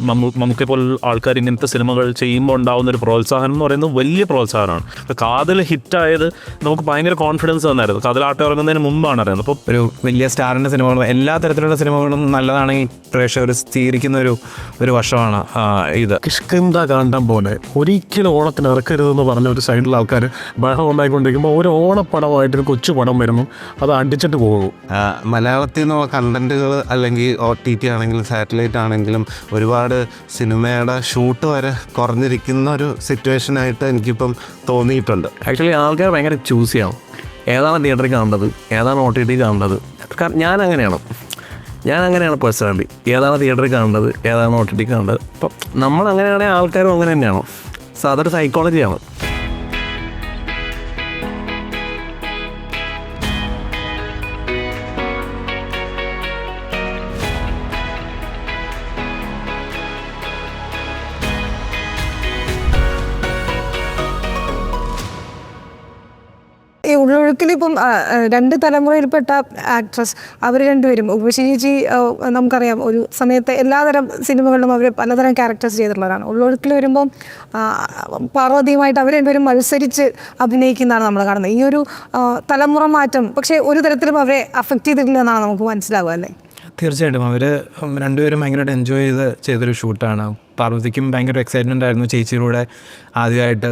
നമുക്ക് ഇപ്പോൾ ആൾക്കാർ ഇങ്ങനത്തെ സിനിമകൾ ചെയ്യുമ്പോൾ ഉണ്ടാകുന്ന ഒരു പ്രോത്സാഹനം എന്ന് പറയുന്നത് വലിയ പ്രോത്സാഹനമാണ്. ഇപ്പോൾ കാതൽ ഹിറ്റായത് നമുക്ക് ഭയങ്കര കോൺഫിഡൻസ് തന്നായിരുന്നു. കാതലാട്ടം ഇറങ്ങുന്നതിന് മുമ്പാണ് അറിയുന്നത്. അപ്പോൾ ഒരു വലിയ സ്റ്റാറിൻ്റെ സിനിമകളും എല്ലാ തരത്തിലുള്ള സിനിമകളും നല്ലതാണെങ്കിൽ പ്രേക്ഷകർ സ്വീകരിക്കുന്ന ഒരു വർഷമാണ് ഇത്. കിഷ്കിന്ധ കാണ്ടം പോലെ ഒരിക്കലും ഓണത്തിന് ഇറക്കരുതെന്ന് പറഞ്ഞ ഒരു സൈഡിലുള്ള ആൾക്കാർ ബഹളം ഉണ്ടായിക്കൊണ്ടിരിക്കുമ്പോൾ ഒരു ഓണപ്പടമായിട്ടൊരു കൊച്ചു പടം വരുന്നു, അത് അടിച്ചിട്ട് പോകും. മലയാളത്തിൽ നിന്നുള്ള കണ്ടൻറ്റുകൾ അല്ലെങ്കിൽ OTT ആണെങ്കിലും സാറ്റലൈറ്റ് ആണെങ്കിലും ഒരുപാട് സിനിമയുടെ ഷൂട്ട് വരെ കുറഞ്ഞിരിക്കുന്ന ഒരു സിറ്റുവേഷനായിട്ട് എനിക്കിപ്പം തോന്നിയിട്ടുണ്ട്. ആക്ച്വലി ആൾക്കാർ ഭയങ്കര ചൂസ് ചെയ്യണം, ഏതാണ് തിയേറ്ററിൽ കാണേണ്ടത്, ഏതാണ് OTT കാണേണ്ടത്. ഞാൻ അങ്ങനെയാണ് പേഴ്സണലി, ഏതാണ് തിയേറ്ററിൽ കാണേണ്ടത്, ഏതാണ് OTT കാണേണ്ടത്. അപ്പം നമ്മളങ്ങനെയാണെങ്കിൽ ആൾക്കാരും അങ്ങനെ തന്നെയാണോ. സോ അതൊരു സൈക്കോളജിയാണ്. ഈ ഉള്ളൊഴുക്കിലിപ്പം 2 തലമുറയിൽപ്പെട്ട ആക്ട്രസ് അവർ രണ്ടുപേരും ഉപശിജി നമുക്കറിയാം ഒരു സമയത്ത് എല്ലാതരം സിനിമകളിലും അവർ പലതരം ക്യാരക്ടേഴ്സ് ചെയ്തിട്ടുള്ളവരാണ്. ഉള്ളൊഴുക്കിൽ വരുമ്പം പാർവതിയുമായിട്ട് അവർ രണ്ടുപേരും മത്സരിച്ച് അഭിനയിക്കുന്നതാണ് നമ്മൾ കാണുന്നത്. ഈ ഒരു തലമുറ മാറ്റം പക്ഷേ ഒരു തരത്തിലും അവരെ അഫക്റ്റ് ചെയ്തിട്ടില്ല എന്നാണ് നമുക്ക് മനസ്സിലാവുക അല്ലേ? തീർച്ചയായിട്ടും അവർ രണ്ടുപേരും ഭയങ്കരമായിട്ട് എൻജോയ് ചെയ്തൊരു ഷൂട്ടാണ്. പാർവതിക്കും ഭയങ്കര എക്സൈറ്റ്മെൻ്റ് ആയിരുന്നു ചേച്ചിയിലൂടെ ആദ്യമായിട്ട്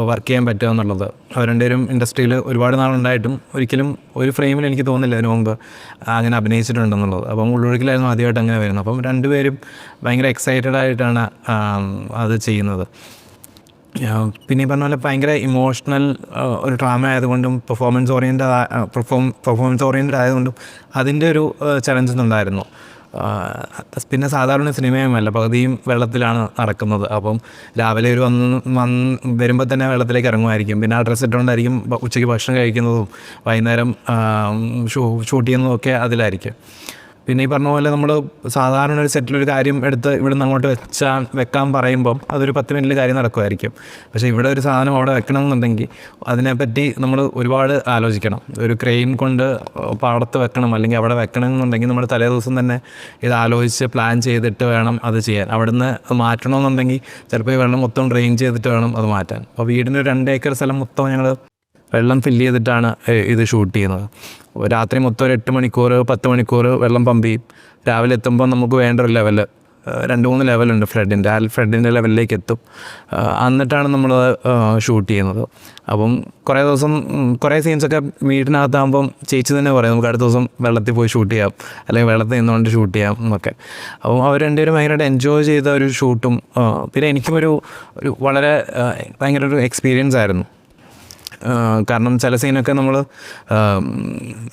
വർക്ക് ചെയ്യാൻ പറ്റുക എന്നുള്ളത്. അവർ രണ്ടുപേരും ഇൻഡസ്ട്രിയിൽ ഒരുപാട് നാളുണ്ടായിട്ടും ഒരിക്കലും ഒരു ഫ്രെയിമിൽ എനിക്ക് തോന്നുന്നില്ല അതിന് മുമ്പ് അങ്ങനെ അഭിനയിച്ചിട്ടുണ്ടെന്നുള്ളത്. അപ്പം ഉള്ളൊഴുക്കിലായിരുന്നു ആദ്യമായിട്ട് അങ്ങനെ വരുന്നത്. അപ്പം രണ്ടുപേരും ഭയങ്കര എക്സൈറ്റഡ് ആയിട്ടാണ് അത് ചെയ്യുന്നത്. പിന്നെ ഈ പറഞ്ഞ പോലെ ഭയങ്കര ഇമോഷണൽ ഒരു ഡ്രാമ ആയതുകൊണ്ടും പെർഫോമൻസ് ഓറിയൻറ്റഡ് ആയതുകൊണ്ടും അതിൻ്റെ ഒരു ചലഞ്ചസ് ഉണ്ടായിരുന്നു. പിന്നെ സാധാരണ സിനിമയുമല്ല, പകുതിയും വെള്ളത്തിലാണ് നടക്കുന്നത്. അപ്പം രാവിലെ ഒരു വരുമ്പോൾ തന്നെ വെള്ളത്തിലേക്ക് ഇറങ്ങുമായിരിക്കും. പിന്നെ ആ ഡ്രസ്സ് ഇട്ടുകൊണ്ടായിരിക്കും ഉച്ചയ്ക്ക് ഭക്ഷണം കഴിക്കുന്നതും വൈകുന്നേരം ഷൂട്ട് ചെയ്യുന്നതും ഒക്കെ അതിലായിരിക്കും. പിന്നെ ഈ പറഞ്ഞ പോലെ നമ്മൾ സാധാരണ ഒരു സെറ്റിലൊരു കാര്യം എടുത്ത് ഇവിടെ നിന്ന് അങ്ങോട്ട് വെക്കാൻ പറയുമ്പം അതൊരു 10 മിനിറ്റിൽ കാര്യം നടക്കുമായിരിക്കും. പക്ഷേ ഇവിടെ ഒരു സാധനം അവിടെ വെക്കണമെന്നുണ്ടെങ്കിൽ അതിനെപ്പറ്റി നമ്മൾ ഒരുപാട് ആലോചിക്കണം. ഒരു ക്രെയിൻ കൊണ്ട് പാടത്ത് വെക്കണം അല്ലെങ്കിൽ അവിടെ വെക്കണമെന്നുണ്ടെങ്കിൽ നമ്മൾ തലേ ദിവസം തന്നെ ഇത് ആലോചിച്ച് പ്ലാൻ ചെയ്തിട്ട് വേണം അത് ചെയ്യാൻ. അവിടുന്ന് മാറ്റണമെന്നുണ്ടെങ്കിൽ ചിലപ്പോൾ ഈ വെള്ളം മൊത്തം ഡ്രെയിൻ ചെയ്തിട്ട് വേണം അത് മാറ്റാൻ. അപ്പോൾ വീടിന് 2 ഏക്കർ സ്ഥലം മൊത്തം ഞങ്ങൾ വെള്ളം ഫില്ല് ചെയ്തിട്ടാണ് ഇത് ഷൂട്ട് ചെയ്യുന്നത്. രാത്രി മൊത്തം ഒരു 8 മണിക്കൂർ 10 മണിക്കൂർ വെള്ളം പമ്പ് ചെയ്യും. രാവിലെ എത്തുമ്പോൾ നമുക്ക് വേണ്ട ഒരു ലെവല് 2-3 ലെവലുണ്ട് ഫ്ലഡിൻ്റെ ലെവലിലേക്ക് എത്തും. എന്നിട്ടാണ് നമ്മൾ ഷൂട്ട് ചെയ്യുന്നത്. അപ്പം കുറേ സീൻസൊക്കെ വീടിനകത്താകുമ്പം ചേച്ചി തന്നെ പറയും നമുക്ക് അടുത്ത ദിവസം വെള്ളത്തിൽ പോയി ഷൂട്ട് ചെയ്യാം, അല്ലെങ്കിൽ വെള്ളത്തിൽ നിന്നുകൊണ്ട് ഷൂട്ട് ചെയ്യാം എന്നൊക്കെ. അപ്പം അവർ രണ്ടുപേരും ഭയങ്കരമായിട്ട് എൻജോയ് ചെയ്ത ഒരു ഷൂട്ടും പിന്നെ എനിക്കും ഒരു വളരെ ഭയങ്കര ഒരു എക്സ്പീരിയൻസ് ആയിരുന്നു. കാരണം ചില സീനൊക്കെ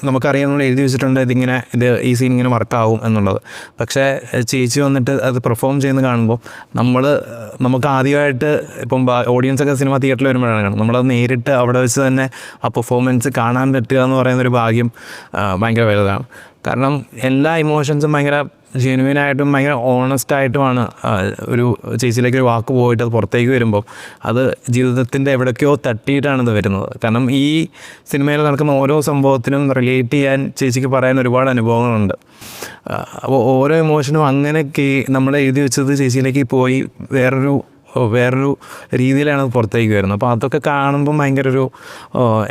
നമുക്കറിയാം, നമ്മൾ എഴുതി വെച്ചിട്ടുണ്ട് ഈ സീൻ ഇങ്ങനെ വർക്കാവും എന്നുള്ളത്. പക്ഷേ ചേച്ചി വന്നിട്ട് അത് പെർഫോം ചെയ്യുന്നത് കാണുമ്പോൾ നമുക്ക് ആദ്യമായിട്ട് ഇപ്പം ഓഡിയൻസൊക്കെ സിനിമ തിയേറ്ററിൽ വരുമ്പോഴാണ് കാണുന്നത്. നമ്മളത് നേരിട്ട് അവിടെ വെച്ച് തന്നെ ആ പെർഫോമൻസ് കാണാൻ പറ്റുക എന്ന് പറയുന്നൊരു ഭാഗ്യം ഭയങ്കര വലുതാണ്. കാരണം എല്ലാ ഇമോഷൻസും ഭയങ്കര ജെനുവിനായിട്ടും ഭയങ്കര ഓണസ്റ്റായിട്ടുമാണ് ഒരു ചേച്ചിയിലേക്ക് ഒരു വാക്ക് പോയിട്ട് അത് പുറത്തേക്ക് വരുമ്പോൾ അത് ജീവിതത്തിൻ്റെ എവിടേക്കോ തട്ടിയിട്ടാണിത് വരുന്നത്. കാരണം ഈ സിനിമയിൽ നടക്കുന്ന ഓരോ സംഭവത്തിനും റിലേറ്റ് ചെയ്യാൻ ചേച്ചിക്ക് പറയാൻ ഒരുപാട് അനുഭവങ്ങളുണ്ട്. അപ്പോൾ ഓരോ ഇമോഷനും അങ്ങനെ നമ്മൾ എഴുതി വെച്ചത് ചേച്ചിയിലേക്ക് പോയി വേറൊരു രീതിയിലാണ് പുറത്തേക്ക് വരുന്നത്. അപ്പോൾ അതൊക്കെ കാണുമ്പം ഭയങ്കര ഒരു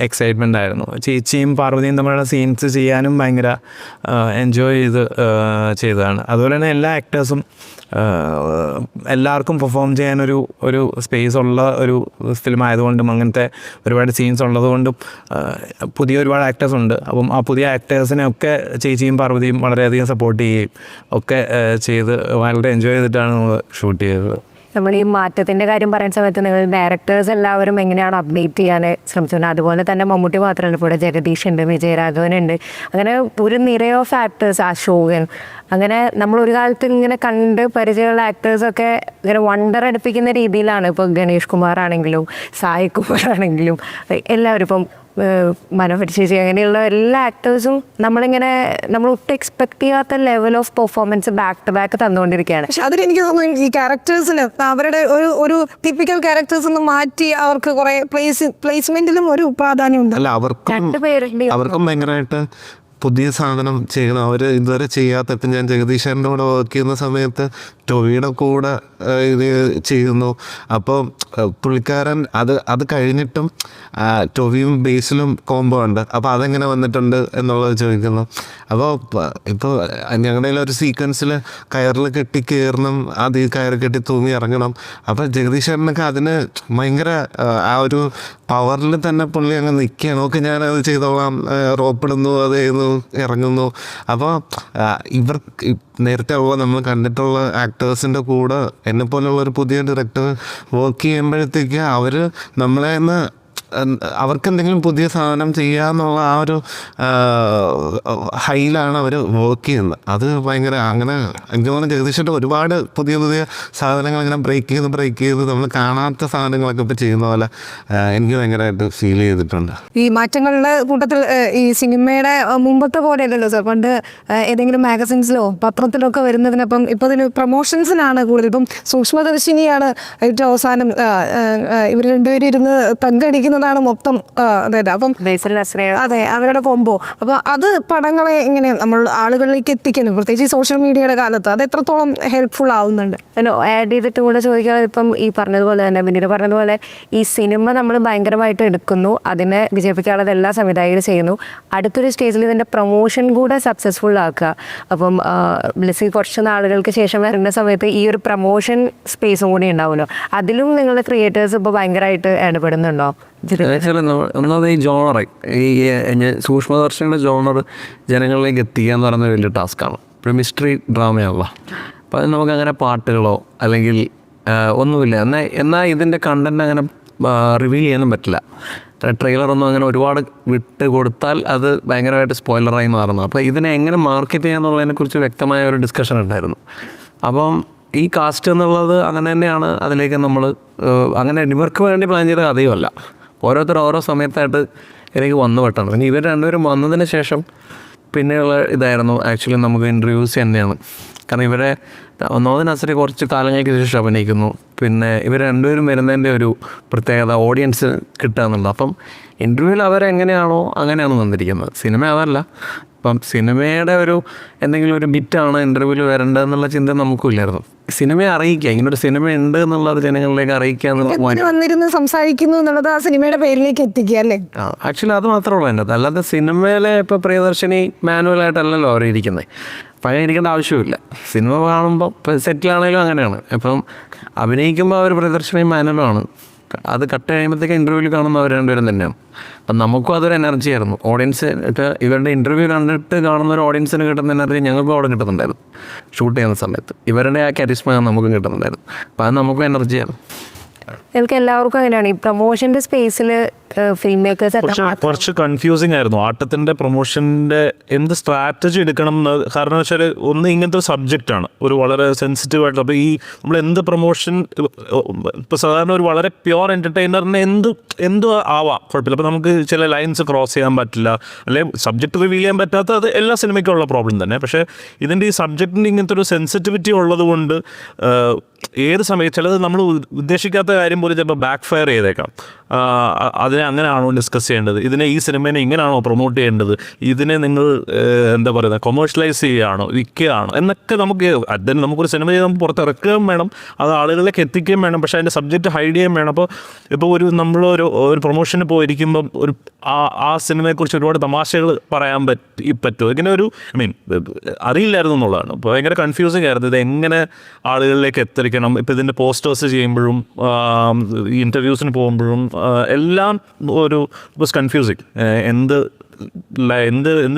എക്സൈറ്റ്മെൻ്റ് ആയിരുന്നു. ചേച്ചിയും പാർവതിയും തമ്മിലുള്ള സീൻസ് ചെയ്യാനും ഭയങ്കര എൻജോയ് ചെയ്തതാണ്. അതുപോലെ തന്നെ എല്ലാ ആക്ടേഴ്സും എല്ലാവർക്കും പെർഫോം ചെയ്യാനൊരു സ്പേസ് ഉള്ള ഒരു ഫിലിം ആയതുകൊണ്ടും അങ്ങനത്തെ ഒരുപാട് സീൻസ് ഉള്ളതുകൊണ്ടും പുതിയ ഒരുപാട് ആക്ടേഴ്സ് ഉണ്ട്. അപ്പം ആ പുതിയ ആക്ടേഴ്സിനെ ഒക്കെ ചേച്ചിയും പാർവതിയും വളരെയധികം സപ്പോർട്ട് ചെയ്യുകയും ഒക്കെ ചെയ്ത് വളരെ എൻജോയ് ചെയ്തിട്ടാണ് നമ്മൾ ഷൂട്ട് ചെയ്തത്. നമ്മൾ ഈ മാറ്റത്തിൻ്റെ കാര്യം പറയുന്ന സമയത്ത് നിങ്ങൾ ഡയറക്ടേഴ്സ് എല്ലാവരും എങ്ങനെയാണ് അപ്ഡേറ്റ് ചെയ്യാൻ ശ്രമിച്ചത്? അതുപോലെ തന്നെ മമ്മൂട്ടി മാത്രമല്ല, ഇപ്പോൾ ഇവിടെ ജഗദീഷ് ഉണ്ട്, വിജയരാഘവനുണ്ട്, അങ്ങനെ ഒരു നിര ഓഫ് ആക്ടേഴ്സ്, അശോകൻ, അങ്ങനെ നമ്മൾ ഒരു കാലത്ത് ഇങ്ങനെ കണ്ട് പരിചയമുള്ള ആക്ടേഴ്സൊക്കെ ഇങ്ങനെ വണ്ടർ അടുപ്പിക്കുന്ന രീതിയിലാണ്. ഇപ്പോൾ ഗണേഷ് കുമാർ ആണെങ്കിലും സായി കുമാർ ആണെങ്കിലും എല്ലാവരും, ഇപ്പം മനോഹർ ചേച്ചി, അങ്ങനെയുള്ള എല്ലാ ആക്ടേഴ്സും നമ്മൾ ഒട്ടും എക്സ്പെക്ട് ചെയ്യാത്ത level of performance back to back തന്നുകൊണ്ടിരിക്കുകയാണ്. പക്ഷെ അതിലെനിക്ക് തോന്നുന്നു ഈ ക്യാരക്ടേഴ്സിന് അവരുടെ ഒരു ടിപ്പിക്കൽ ക്യാരക്ടേഴ്സ് ഒന്ന് മാറ്റി അവർക്ക് കുറെ പ്ലേസ്മെന്റിലും ഒരു പ്രാധാന്യം ഉണ്ട്. അല്ല, അവർക്കും ഭയങ്കരമായിട്ട് പുതിയ സാധനം ചെയ്യണം. അവർ ഇതുവരെ ചെയ്യാത്ത, ഇപ്പം ഞാൻ ജഗദീശൻ്റെ കൂടെ വർക്ക് ചെയ്യുന്ന സമയത്ത് ടൊവിയുടെ കൂടെ ഇത് ചെയ്യുന്നു. അപ്പോൾ പുള്ളിക്കാരൻ അത് കഴിഞ്ഞിട്ടും ടൊവിയും ബേസിലും കോംബോ ഉണ്ട്. അപ്പോൾ അതെങ്ങനെ വന്നിട്ടുണ്ട് എന്നുള്ളത് ചോദിക്കുന്നു. അപ്പോൾ ഇപ്പോൾ ഞങ്ങളുടെ ഒരു സീക്വൻസിൽ കയറിൽ കെട്ടി കയറണം, അത് ഈ കയറ് കെട്ടി തൂങ്ങി ഇറങ്ങണം. അപ്പോൾ ജഗദീഷ് ചേട്ടനൊക്കെ അതിന് ഭയങ്കര ആ ഒരു പവറിൽ തന്നെ പുള്ളി അങ്ങ് നിൽക്കുകയാണ്. ഓക്കെ ഞാനത് ചെയ്തോളാം, റോപ്പിടുന്നു, അത് ചെയ്യുന്നു, ഇറങ്ങുന്നു. അപ്പോൾ നേരത്തെ നമ്മൾ കണ്ടിട്ടുള്ള ആക്ടേഴ്സിൻ്റെ കൂടെ എന്നെപ്പോലുള്ള ഒരു പുതിയ ഡയറക്ടർ വർക്ക് ചെയ്യുമ്പോഴത്തേക്ക് അവർ നമ്മളെ അവർക്ക് എന്തെങ്കിലും പുതിയ സാധനം ചെയ്യാന്നുള്ള ആ ഒരു ഹൈയിലാണ് അവർ വർക്ക് ചെയ്യുന്നത്. അത് ഭയങ്കര അങ്ങനെ എനിക്ക് തോന്നുന്നു ജഗദീഷിൻ്റെ ഒരുപാട് പുതിയ പുതിയ സാധനങ്ങൾ ഇങ്ങനെ ബ്രേക്ക് ചെയ്ത് നമ്മൾ കാണാത്ത സാധനങ്ങളൊക്കെ ഇപ്പോൾ ചെയ്യുന്ന പോലെ എനിക്ക് ഭയങ്കരമായിട്ട് ഫീൽ ചെയ്തിട്ടുണ്ട്. ഈ മാറ്റങ്ങളുടെ കൂട്ടത്തിൽ ഈ സിനിമയുടെ മുമ്പത്തെ പോലെ അല്ലല്ലോ സാർ. പണ്ട് ഏതെങ്കിലും മാഗസിൻസിലോ പത്രത്തിലോ ഒക്കെ വരുന്നതിനപ്പം ഇപ്പോൾ ഇതിന് പ്രൊമോഷൻസിനാണ് കൂടുതൽ. ഇപ്പം സൂക്ഷ്മദർശിനിയാണ് ഏറ്റവും അവസാനം ഇവർ രണ്ടുപേരും ഇരുന്ന് തങ്കടിക്കുന്നതാണ് മൊത്തം. അതെ അപ്പം അതെ അവരുടെ കോംബോ. അപ്പോൾ അത് പടങ്ങളെ എങ്ങനെ നമ്മൾ ആളുകളിലേക്ക് എത്തിക്കുന്നു, പ്രത്യേകിച്ച് ഈ സോഷ്യൽ മീഡിയയുടെ കാലത്ത് അത് എത്രത്തോളം ഹെൽപ്ഫുൾ ആവുന്നുണ്ട്? ആഡ് ചെയ്തിട്ട് കൂടെ ചോദിക്കാതെ ഇപ്പം ഈ പറഞ്ഞതുപോലെ തന്നെ പിന്നീട് പറഞ്ഞതുപോലെ ഈ സിനിമ നമ്മൾ ഭയങ്കരമായിട്ട് എടുക്കുന്നു, അതിനെ വിജയിപ്പിക്കാനുള്ളത് എല്ലാ സംവിധായകരും ചെയ്യുന്നു. അടുത്തൊരു സ്റ്റേജിൽ ഇതിൻ്റെ പ്രൊമോഷൻ കൂടെ സക്സസ്ഫുൾ ആക്കുക. അപ്പം ബ്ലെസ്സി കുറച്ച് നാളുകൾക്ക് ശേഷം വരുന്ന സമയത്ത് ഈ ഒരു പ്രൊമോഷൻ സ്പേസും കൂടി ഉണ്ടാവുമല്ലോ. അതിലും നിങ്ങൾ ക്രിയേറ്റേഴ്സ് ഇപ്പോൾ ഭയങ്കരമായിട്ട് ഇടപെടുന്നുണ്ടോ? ഒന്നാമത് ഈ ജോണർ, ഈ സൂക്ഷ്മദർശിനിയുടെ ജോണർ ജനങ്ങളിലേക്ക് എത്തിക്കുക എന്ന് പറയുന്നത് വലിയ ടാസ്ക്കാണ്. ഇപ്പോൾ മിസ്റ്ററി ഡ്രാമയാണല്ലോ. അപ്പോൾ അത് നമുക്കങ്ങനെ പാട്ടുകളോ അല്ലെങ്കിൽ ഒന്നുമില്ല. എന്നാൽ ഇതിൻ്റെ കണ്ടൻറ്റ് അങ്ങനെ റിവീൽ ചെയ്യാനും പറ്റില്ല. ട്രെയിലറൊന്നും അങ്ങനെ ഒരുപാട് വിട്ട് കൊടുത്താൽ അത് ഭയങ്കരമായിട്ട് സ്പോയിലറായി മാറുന്നു. അപ്പോൾ ഇതിനെ എങ്ങനെ മാർക്കറ്റ് ചെയ്യാന്നുള്ളതിനെക്കുറിച്ച് വ്യക്തമായ ഒരു ഡിസ്കഷൻ ഉണ്ടായിരുന്നു. അപ്പം ഈ കാസ്റ്റ് എന്നുള്ളത് അങ്ങനെ തന്നെയാണ്. അതിലേക്ക് നമ്മൾ അങ്ങനെ ഇവർക്ക് വേണ്ടി പ്ലാൻ ചെയ്ത കഥയുമല്ല. ഓരോരുത്തർ ഓരോ സമയത്തായിട്ട് എനിക്ക് വന്നു പെട്ടാണ്. പിന്നെ ഇവർ രണ്ടുപേരും വന്നതിന് ശേഷം പിന്നെയുള്ള ഇതായിരുന്നു ആക്ച്വലി നമുക്ക് ഇൻ്റർവ്യൂസ് തന്നെയാണ്. കാരണം ഇവരെ ഒന്നാമത് നസറി കുറച്ച് കാലങ്ങൾക്ക് ശേഷം അഭിനയിക്കുന്നു. പിന്നെ ഇവർ രണ്ടുപേരും വരുന്നതിൻ്റെ ഒരു പ്രത്യേകത ഓഡിയൻസ് കിട്ടുക എന്നുള്ളത്. അപ്പം ഇൻ്റർവ്യൂവിൽ അവരെങ്ങനെയാണോ അങ്ങനെയാണ് വന്നിരിക്കുന്നത്. സിനിമ അതല്ല. അപ്പം സിനിമയുടെ ഒരു എന്തെങ്കിലും ഒരു ബിറ്റാണ് ഇൻ്റർവ്യൂവിൽ വരേണ്ടതെന്നുള്ള ചിന്ത നമുക്കില്ലായിരുന്നു. സിനിമയെ അറിയിക്കുക, ഇങ്ങനൊരു സിനിമ ഉണ്ട് എന്നുള്ളത് ജനങ്ങളിലേക്ക് അറിയിക്കുക വന്നിരുന്ന് സംസാരിക്കുന്നു എന്നുള്ളത് ആ സിനിമയുടെ പേരിലേക്ക് എത്തിക്കുക അല്ലേ? ആക്ച്വലി അത് മാത്രമേ ഉള്ളൂ എൻ്റെ. അല്ലാതെ സിനിമയിലെ ഇപ്പോൾ പ്രിയദർശിനി മാനുവലായിട്ടല്ലല്ലോ അവർ ഇരിക്കുന്നത്. അപ്പം അങ്ങനെ ഇരിക്കേണ്ട ആവശ്യമില്ല. സിനിമ കാണുമ്പോൾ ഇപ്പോൾ സെറ്റിലാണെങ്കിലും അങ്ങനെയാണ്. ഇപ്പം അഭിനയിക്കുമ്പോൾ അവർ പ്രിയദർശിനി മാനുവലാണ്. അത് കട്ട് കഴിയുമ്പോഴത്തേക്ക് ഇൻ്റർവ്യൂവിൽ കാണുമ്പോൾ അവർ രണ്ടുപേരും തന്നെയാണ്. അപ്പം നമുക്കും അതൊരു എനർജി ആയിരുന്നു. ഓഡിയൻസ് ഇവരുടെ ഇൻ്റർവ്യൂ കണ്ടിട്ട് കാണുന്ന ഒരു ഓഡിയൻസിന് കിട്ടുന്ന എനർജി ഞങ്ങൾക്കും അവിടെ കിട്ടുന്നുണ്ടായിരുന്നു. ഷൂട്ട് ചെയ്യുന്ന സമയത്ത് ഇവരുടെ ആ കരിസ്മ നമുക്കും കിട്ടുന്നുണ്ടായിരുന്നു. അപ്പം അത് നമുക്കും എനർജിയാണ്. എനിക്ക് എല്ലാവർക്കും അങ്ങനെയാണ്. ഈ പ്രൊമോഷൻ്റെ സ്പേസിൽ ഫിലിം മേക്കേഴ്സ് കുറച്ച് കൺഫ്യൂസിങ് ആയിരുന്നു ആട്ടത്തിൻ്റെ പ്രൊമോഷൻ്റെ എന്ത് സ്ട്രാറ്റജി എടുക്കണം എന്ന്. കാരണം എന്ന് വെച്ചാൽ ഒന്ന് ഇങ്ങനത്തെ ഒരു സബ്ജക്റ്റാണ്, ഒരു വളരെ സെൻസിറ്റീവ് ആയിട്ട്. അപ്പോൾ ഈ നമ്മൾ എന്ത് പ്രൊമോഷൻ ഇപ്പോൾ സാധാരണ ഒരു വളരെ പ്യുവർ എൻ്റർടൈനറിന് എന്ത് ആവാം കുഴപ്പമില്ല. അപ്പോൾ നമുക്ക് ചില ലൈൻസ് ക്രോസ് ചെയ്യാൻ പറ്റില്ല, അല്ലെങ്കിൽ സബ്ജക്റ്റ് റിവീൽ ചെയ്യാൻ പറ്റാത്ത അത് എല്ലാ സിനിമയ്ക്കുള്ള പ്രോബ്ലം തന്നെ. പക്ഷേ ഇതിൻ്റെ ഈ സബ്ജക്റ്റിന് ഇങ്ങനത്തെ ഒരു സെൻസിറ്റിവിറ്റി ഉള്ളത് കൊണ്ട് ഏത് സമയം ചിലത് നമ്മൾ ഉദ്ദേശിക്കാത്ത കാര്യം പോലും ചിലപ്പോൾ ബാക്ക് ഫയർ ചെയ്തേക്കാം. അതിനെ അങ്ങനെയാണോ ഡിസ്കസ് ചെയ്യേണ്ടത്, ഇതിനെ ഈ സിനിമേനെ ഇങ്ങനെയാണോ പ്രൊമോട്ട് ചെയ്യേണ്ടത്, ഇതിനെ നിങ്ങൾ എന്താ പറയുക കൊമേഴ്ഷ്യലൈസ് ചെയ്യുകയാണോ വിൽക്കുകയാണോ എന്നൊക്കെ നമുക്ക് അതിന് നമുക്കൊരു സിനിമ ചെയ്ത് നമുക്ക് പുറത്തിറക്കുകയും വേണം, അത് ആളുകളിലേക്ക് എത്തിക്കുകയും വേണം. പക്ഷേ അതിൻ്റെ സബ്ജക്റ്റ് ഹൈഡ് ചെയ്യുകയും വേണം. ഇപ്പോൾ നമ്മളൊരു പ്രൊമോഷന് പോയിരിക്കുമ്പം ആ സിനിമയെക്കുറിച്ച് ഒരുപാട് തമാശകൾ പറയാൻ പറ്റുമോ, ഇങ്ങനെ ഒരു അറിയില്ലായിരുന്നു എന്നുള്ളതാണ്. അപ്പോൾ ഭയങ്കര കൺഫ്യൂസിങ് ആയിരുന്നു ഇത് എങ്ങനെ ആളുകളിലേക്ക് എത്തിക്കണം. ഇപ്പോൾ ഇതിൻ്റെ പോസ്റ്റേഴ്സ് ചെയ്യുമ്പോഴും ഇൻ്റർവ്യൂസിന് പോകുമ്പോഴും എല്ലാം ഒരു കൺഫ്യൂസിങ്. എന്ത്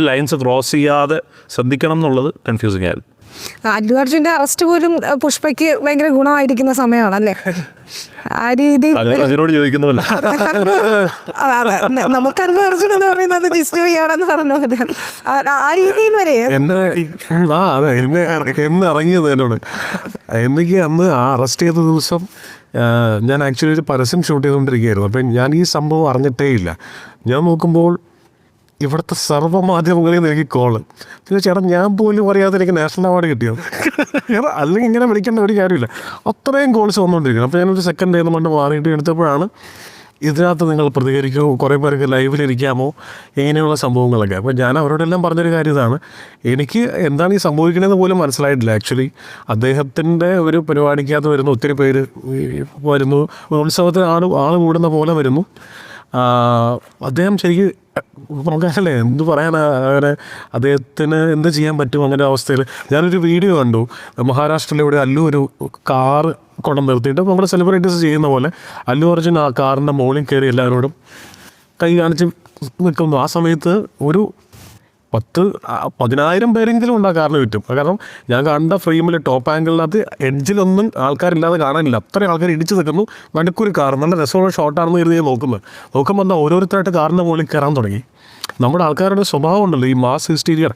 ലൈൻസ് ക്രോസ് ചെയ്യാതെ ശ്രദ്ധിക്കണം എന്നുള്ളത് കൺഫ്യൂസിങ് ആയിരുന്നു. അല്ലു അർജുൻ്റെ അറസ്റ്റ് പോലും പുഷ്പയ്ക്ക് ഭയങ്കര ഗുണമായിരിക്കുന്ന സമയമാണല്ലേ? ആ രീതി അതിനോട് ചോദിക്കുന്നില്ല. നമുക്ക് അല്ലു അർജുൻ എന്ന് പറയുന്നത് ഡിസ്കോയാണെന്ന് പറഞ്ഞത് ആ രീതിയിൽ വരെ എന്ന് ഇറങ്ങിയത് എന്നോട്. എനിക്ക് അന്ന് ആ അറസ്റ്റ് ചെയ്ത ദിവസം ഞാൻ ആക്ച്വലി ഒരു പരസ്യം ഷൂട്ട് ചെയ്തുകൊണ്ടിരിക്കുകയായിരുന്നു. അപ്പം ഞാൻ ഈ സംഭവം അറിഞ്ഞിട്ടേ ഇല്ല. ഞാൻ നോക്കുമ്പോൾ ഇവിടുത്തെ സർവ്വമാധ്യമങ്ങളിൽ നിന്ന് എനിക്ക് കോള്. പിന്നെ ചേട്ടാ ഞാൻ പോലും അറിയാതെ എനിക്ക് നാഷണൽ അവാർഡ് കിട്ടിയത്. അല്ലെങ്കിൽ ഇങ്ങനെ വിളിക്കേണ്ട ഒരു കാര്യമില്ല, അത്രയും കോൾസ് വന്നുകൊണ്ടിരിക്കുന്നു. അപ്പോൾ ഞാനൊരു സെക്കൻഡ് ചെയ്യുന്ന മണ്ട് മാറിയിട്ട് എടുത്തപ്പോഴാണ് ഇതിനകത്ത് നിങ്ങൾ പ്രതികരിക്കുമോ, കുറേ പേർക്ക് ലൈവിലിരിക്കാമോ, ഇങ്ങനെയുള്ള സംഭവങ്ങളൊക്കെ. അപ്പോൾ ഞാൻ അവരോടെല്ലാം പറഞ്ഞൊരു കാര്യം ഇതാണ്, എനിക്ക് എന്താണ് ഈ സംഭവിക്കണമെന്ന് പോലും മനസ്സിലായിട്ടില്ല. ആക്ച്വലി അദ്ദേഹത്തിൻ്റെ ഒരു പരിപാടിക്കകത്ത് വരുന്ന ഒത്തിരി പേര് വരുന്നു, ഉത്സവത്തിന് ആൾ കൂടുന്ന പോലെ വരുന്നു. അദ്ദേഹം ശരിക്കും നമുക്കല്ലേ എന്ത് പറയാനാ, അങ്ങനെ അദ്ദേഹത്തിന് എന്ത് ചെയ്യാൻ പറ്റും അങ്ങനെ അവസ്ഥയിൽ. ഞാനൊരു വീഡിയോ കണ്ടു, മഹാരാഷ്ട്രയിലൂടെ അല്ലു ഒരു കാറ് കൊണ്ടു നിർത്തിയിട്ട് നമ്മുടെ സെലിബ്രിറ്റീസ് ചെയ്യുന്ന പോലെ അല്ലു അർജുൻ ആ കാറിൻ്റെ മുകളിൽ കയറി എല്ലാവരോടും കൈ കാണിച്ച് നിൽക്കുന്നു. ആ സമയത്ത് ഒരു 10,000 പേരെങ്കിലും ഉണ്ട് ആ കാറിന് ചുറ്റും. കാരണം ഞാൻ കണ്ട ഫ്രെയിമിൽ ടോപ്പ് ആംഗിളിനകത്ത് എഡ്ജിലൊന്നും ആൾക്കാരില്ലാതെ കാണാനില്ല, അത്രയും ആൾക്കാർ ഇടിച്ച് നിൽക്കുന്നു. നടുക്കൊരു കാർ, നല്ല രസമുള്ള ഷോട്ടാണെന്ന് കരുതി നോക്കുമ്പോൾ എന്താ ഓരോരുത്തരായിട്ട് കാറിൻ്റെ മുകളിൽ കയറാൻ തുടങ്ങി. നമ്മുടെ ആൾക്കാരുടെ സ്വഭാവം ഉണ്ടല്ലോ, ഈ മാസ് ഹിസ്റ്റീരിയർ,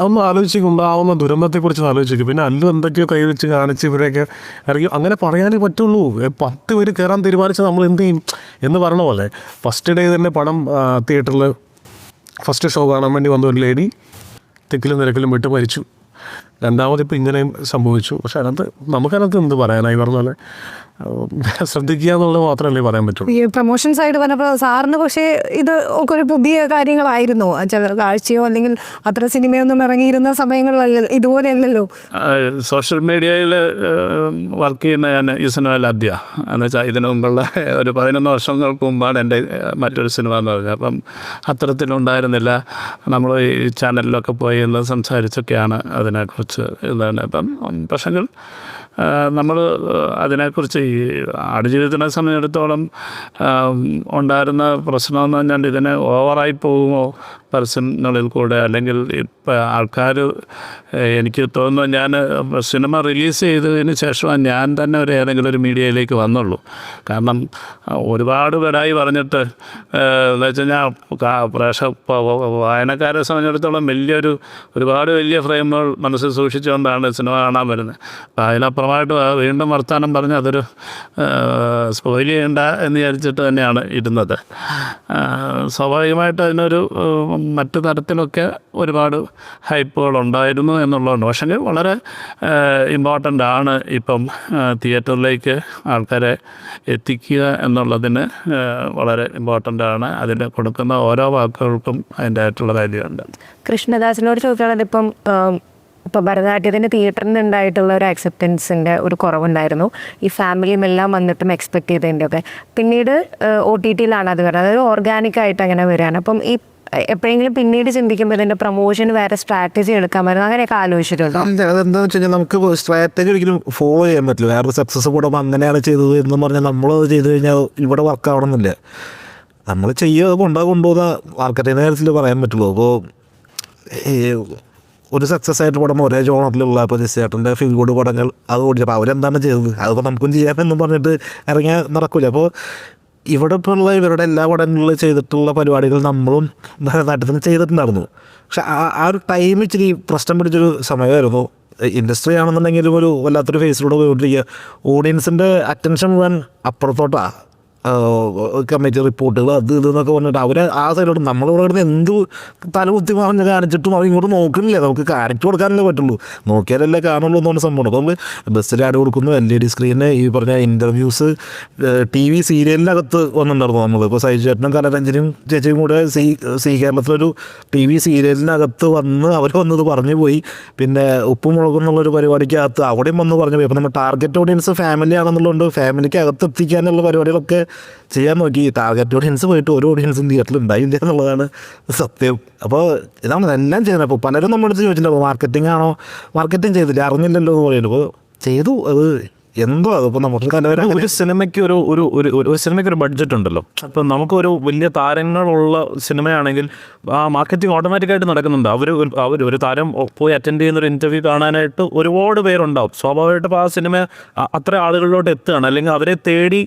ഒന്ന് ആലോചിക്കുണ്ടാവുന്ന ദുരന്തത്തെക്കുറിച്ച് ആലോചിക്കും. പിന്നെ അല്ലു എന്തൊക്കെയോ കൈ വെച്ച് കാണിച്ച് ഇവരെയൊക്കെ ഇറങ്ങി. അങ്ങനെ പറയാനേ പറ്റുള്ളൂ. 10 പേര് കയറാൻ തീരുമാനിച്ചാൽ നമ്മൾ എന്ത് ചെയ്യും എന്ന് പറഞ്ഞ പോലെ. ഫസ്റ്റ് ഡേ തന്നെ പടം തിയേറ്ററിൽ ഫസ്റ്റ് ഷോ കാണാൻ വേണ്ടി വന്ന ഒരു ലേഡി തിക്കിലും നിരക്കിലും വിട്ട് മരിച്ചു. രണ്ടാമതിപ്പോൾ ഇങ്ങനെയും സംഭവിച്ചു. പക്ഷെ നമുക്കതിനകത്ത് എന്ത് പറയാനായി പറഞ്ഞ പോലെ ശ്രദ്ധിക്കുക എന്നുള്ളത് മാത്രമല്ലേ പറയാൻ പറ്റുള്ളൂ. ഈ പ്രൊമോഷൻ സൈഡ് പറഞ്ഞപ്പോൾ സാറിന് പക്ഷേ ഇത് ഒക്കെ ഒരു പുതിയ കാര്യങ്ങളായിരുന്നു. കാഴ്ചയോ അല്ലെങ്കിൽ അത്ര സിനിമയൊന്നും ഇറങ്ങിയിരുന്ന സമയങ്ങളിലല്ല, ഇതുപോലെയല്ലല്ലോ. സോഷ്യൽ മീഡിയയിൽ വർക്ക് ചെയ്യുന്ന ഞാൻ ഈ സിനിമയിൽ ആദ്യ എന്ന് വെച്ചാൽ ഇതിനു മുമ്പുള്ള ഒരു 11 വർഷങ്ങൾക്ക് മുമ്പാണ് എൻ്റെ മറ്റൊരു സിനിമ എന്ന് പറഞ്ഞത്. അപ്പം അത്തരത്തിലുണ്ടായിരുന്നില്ല. നമ്മൾ ഈ ചാനലിലൊക്കെ പോയി എന്ന് സംസാരിച്ചൊക്കെയാണ് അതിനെക്കുറിച്ച് ഇതാണ്. അപ്പം പക്ഷെങ്കിൽ നമ്മൾ അതിനെക്കുറിച്ച് ഈ ആടുജീവിതത്തിനെ സംബന്ധിച്ചിടത്തോളം ഉണ്ടായിരുന്ന പ്രശ്നമെന്ന് പറഞ്ഞാൽ ഇതിന് ഓവറായി പോകുമോ പരസ്യങ്ങളിൽ കൂടെ, അല്ലെങ്കിൽ ഇപ്പം ആൾക്കാർ, എനിക്ക് തോന്നുന്നു ഞാൻ സിനിമ റിലീസ് ചെയ്തതിന് ശേഷമാണ് ഞാൻ തന്നെ ഏതെങ്കിലും ഒരു മീഡിയയിലേക്ക് വന്നുള്ളൂ. കാരണം ഒരുപാട് പേരായി പറഞ്ഞിട്ട് എന്ന് വെച്ച് കഴിഞ്ഞാൽ വായനക്കാരെ സംബന്ധിച്ചിടത്തോളം ഒരുപാട് വലിയ ഫ്രെയിമുകൾ മനസ്സിൽ സൂക്ഷിച്ചുകൊണ്ടാണ് സിനിമ കാണാൻ വരുന്നത്. അപ്പം അതിനപ്പുറമായിട്ട് വീണ്ടും വർത്തമാനം പറഞ്ഞ് അതൊരു സ്പോയിൽ ചെയ്യണ്ട എന്ന് വിചാരിച്ചിട്ട് തന്നെയാണ് ഇരുന്നത്. സ്വാഭാവികമായിട്ട് അതിനൊരു മറ്റു തരത്തിലൊക്കെ ഒരുപാട് ഹൈപ്പുകളുണ്ടായിരുന്നു എന്നുള്ളതുകൊണ്ട്. പക്ഷേ വളരെ ഇമ്പോർട്ടൻ്റ് ആണ് ഇപ്പം തിയേറ്ററിലേക്ക് ആൾക്കാരെ എത്തിക്കുക എന്നുള്ളതിന് വളരെ ഇമ്പോർട്ടൻ്റ് ആണ്. അതിന് കൊടുക്കുന്ന ഓരോ വാക്കുകൾക്കും അതിൻ്റെ ആയിട്ടുള്ള കാര്യമുണ്ട്. കൃഷ്ണദാസിനോട് ചോദിച്ചാൽ ഇപ്പം ഭരതനാട്യത്തിൻ്റെ തിയേറ്ററിൽ ഉണ്ടായിട്ടുള്ള ഒരു അക്സെപ്റ്റൻസിൻ്റെ ഒരു കുറവുണ്ടായിരുന്നു. ഈ ഫാമിലിയും എല്ലാം വന്നിട്ടും എക്സ്പെക്ട് ചെയ്തതിൻ്റെ ഒക്കെ. പിന്നീട് OTT-ലാണ് അത് വരുന്നത്. അതായത് ഓർഗാനിക്കായിട്ട് അങ്ങനെ വരികയാണ്. അപ്പം ഈ എപ്പോഴെങ്കിലും പിന്നീട് ചിന്തിക്കുമ്പോൾ ഇതിൻ്റെ പ്രൊമോഷന് വേറെ സ്ട്രാറ്റജി എടുക്കാൻ പറ്റും, അങ്ങനെയൊക്കെ ആലോചിച്ചിട്ടുണ്ടോ? അതെന്താണെന്ന് വെച്ച് കഴിഞ്ഞാൽ നമുക്ക് സ്ട്രാറ്റജി ഒരിക്കലും ഫോളോ ചെയ്യാൻ പറ്റില്ല. വേറൊരു സക്സസ് കൂടെ അങ്ങനെയാണ് ചെയ്തത് എന്ന് പറഞ്ഞാൽ നമ്മളത് ചെയ്ത് കഴിഞ്ഞാൽ ഇവിടെ വർക്ക് ആവണമെന്നില്ല. നമ്മൾ ചെയ്യുക കൊണ്ടുപോകുന്ന മാർക്കറ്റിൻ്റെ കാര്യത്തിൽ പറയാൻ പറ്റുള്ളൂ. അപ്പോൾ ഒരു സക്സസ് ആയിട്ട് പടം ഒരേ ജോണറിലുള്ള ഇപ്പോൾ ചേട്ടൻ്റെ ഫീൽ ഗുഡ് പടങ്ങൾ അത് ഓടിച്ചപ്പോൾ അവരെന്താണ് ചെയ്തത്, അതിപ്പോൾ നമുക്കും ചെയ്യാമെന്നും പറഞ്ഞിട്ട് ഇറങ്ങിയാൽ നടക്കില്ല. അപ്പോൾ ഇവിടെ ഇപ്പോൾ ഉള്ള ഇവരുടെ എല്ലാ പടങ്ങളിലും ചെയ്തിട്ടുള്ള പരിപാടികൾ നമ്മളും നാട്ടിൽ ചെയ്തിട്ടുണ്ടായിരുന്നു. പക്ഷെ ആ ഒരു ടൈം ഇച്ചിരി പ്രശ്നം പിടിച്ചൊരു സമയമായിരുന്നു. ഇൻഡസ്ട്രി ആണെന്നുണ്ടെങ്കിലും ഒരു വല്ലാത്തൊരു ഫേസിലൂടെ പോയിക്കൊണ്ടിരിക്കുക. ഓഡിയൻസിൻ്റെ അറ്റൻഷൻ മുഴുവൻ അപ്പുറത്തോട്ടാണ്. കമ്മിറ്റി റിപ്പോർട്ടുകൾ അത് ഇതെന്നൊക്കെ പറഞ്ഞിട്ട് അവർ ആ സൈഡിലോട്ട് നമ്മളിവിടെ കിടന്ന് എന്ത് തലകുത്തി പറഞ്ഞ് കാണിച്ചിട്ടും അവർ ഇങ്ങോട്ട് നോക്കണില്ല. നമുക്ക് കാണിച്ചു കൊടുക്കാനല്ലേ പറ്റുള്ളൂ, നോക്കിയാലല്ലേ കാണുള്ളൂ എന്നുള്ള സംഭവമാണ്. അപ്പോൾ നമ്മൾ ബസ്സിൽ ആഡ് കൊടുക്കുന്നു, LED സ്ക്രീന്, ഈ പറഞ്ഞ ഇൻ്റർവ്യൂസ്, TV സീരിയലിനകത്ത് വന്നിട്ടുണ്ടായിരുന്നു. നമ്മൾ ഇപ്പോൾ സൈജു ചേട്ടനും കലരഞ്ജനും ചേച്ചിയും കൂടെ സി കേരളത്തിലൊരു TV സീരിയലിനകത്ത് വന്ന് അവർ വന്നത് പറഞ്ഞു പോയി. പിന്നെ ഉപ്പും മുളകും എന്നുള്ളൊരു പരിപാടിക്കകത്ത് അവിടെയും വന്ന് പറഞ്ഞു പോയി. അപ്പോൾ നമ്മൾ ടാർഗറ്റ് ഓഡിയൻസ് ഫാമിലി ആണെന്നുള്ളതുകൊണ്ട് ഫാമിലിക്ക് അകത്ത് എത്തിക്കാനുള്ള പരിപാടികളൊക്കെ ചെയ്യാൻ നോക്കി. ടാർഗറ്റ് ഓഡിയൻസ് പോയിട്ട് ഒരു ഓഡിയൻസും തിയേറ്ററിൽ ഉണ്ടായില്ല എന്നുള്ളതാണ് സത്യം. അപ്പോൾ ഇതാണ് എല്ലാം ചെയ്യുന്നത്. അപ്പോൾ പലരും നമ്മുടെ അടുത്ത് ചോദിച്ചിട്ടുണ്ടാവും മാർക്കറ്റിംഗ് ആണോ, മാർക്കറ്റിംഗ് ചെയ്തില്ല, അറിഞ്ഞില്ലല്ലോ എന്ന് പറയുന്നത്. അപ്പോൾ ചെയ്തു, അത് എന്തോ അതിപ്പോൾ നമുക്ക് കണ്ടുവരാൻ ഒരു സിനിമയ്ക്ക് ഒരു സിനിമയ്ക്ക് ഒരു ബഡ്ജറ്റ് ഉണ്ടല്ലോ. അപ്പം നമുക്കൊരു വലിയ താരങ്ങളുള്ള സിനിമയാണെങ്കിൽ ആ മാർക്കറ്റിംഗ് ഓട്ടോമാറ്റിക്കായിട്ട് നടക്കുന്നുണ്ട്. ഒരു താരം പോയി അറ്റൻഡ് ചെയ്യുന്നൊരു ഇൻ്റർവ്യൂ കാണാനായിട്ട് ഒരുപാട് പേരുണ്ടാവും. സ്വാഭാവികമായിട്ടും ആ സിനിമ അത്ര ആളുകളിലോട്ട് എത്തുകയാണ്, അല്ലെങ്കിൽ അവരെ തേടി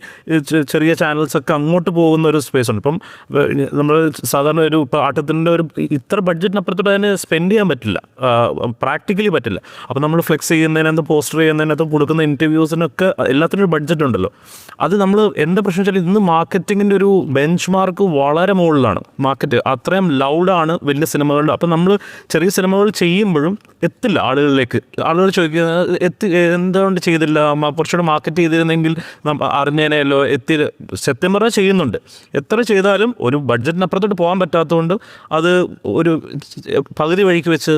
ചെറിയ ചാനൽസൊക്കെ അങ്ങോട്ട് പോകുന്ന ഒരു സ്പേസ് ഉണ്ട്. ഇപ്പം നമ്മൾ സാധാരണ ഇപ്പോൾ ആട്ടത്തിൻ്റെ ഇത്ര ബഡ്ജറ്റിനപ്പുറത്തോട്ട് അതിന് സ്പെൻഡ് ചെയ്യാൻ പറ്റില്ല, പ്രാക്ടിക്കലി പറ്റില്ല. അപ്പം നമ്മൾ ഫ്ലെക്സ് ചെയ്യുന്നതിനകത്ത്, പോസ്റ്റർ ചെയ്യുന്നതിനകത്ത്, കൊടുക്കുന്ന ഇൻ്റർവ്യൂസിന് പ്രൊമോഷനൊക്കെ എല്ലാത്തിനും ഒരു ബഡ്ജറ്റ് ഉണ്ടല്ലോ. അത് നമ്മൾ എൻ്റെ പ്രശ്നം വെച്ചാൽ ഇന്ന് മാർക്കറ്റിങ്ങിൻ്റെ ഒരു ബെഞ്ച് മാർക്ക് വളരെ മുകളിലാണ്. മാർക്കറ്റ് അത്രയും ലൗഡാണ് വലിയ സിനിമകളുടെ. അപ്പം നമ്മൾ ചെറിയ സിനിമകൾ ചെയ്യുമ്പോഴും എത്തില്ല ആളുകളിലേക്ക്. ആളുകൾ ചോദിക്കുക എന്തുകൊണ്ട് ചെയ്തില്ല, കുറച്ചുകൂടെ മാർക്കറ്റ് ചെയ്തിരുന്നെങ്കിൽ അറിഞ്ഞേനെയല്ലോ. സത്യം പറഞ്ഞാൽ ചെയ്യുന്നുണ്ട്. എത്ര ചെയ്താലും ഒരു ബഡ്ജറ്റിനപ്പുറത്തോട്ട് പോകാൻ പറ്റാത്തതുകൊണ്ട് അത് ഒരു പകുതി വഴിക്ക് വെച്ച്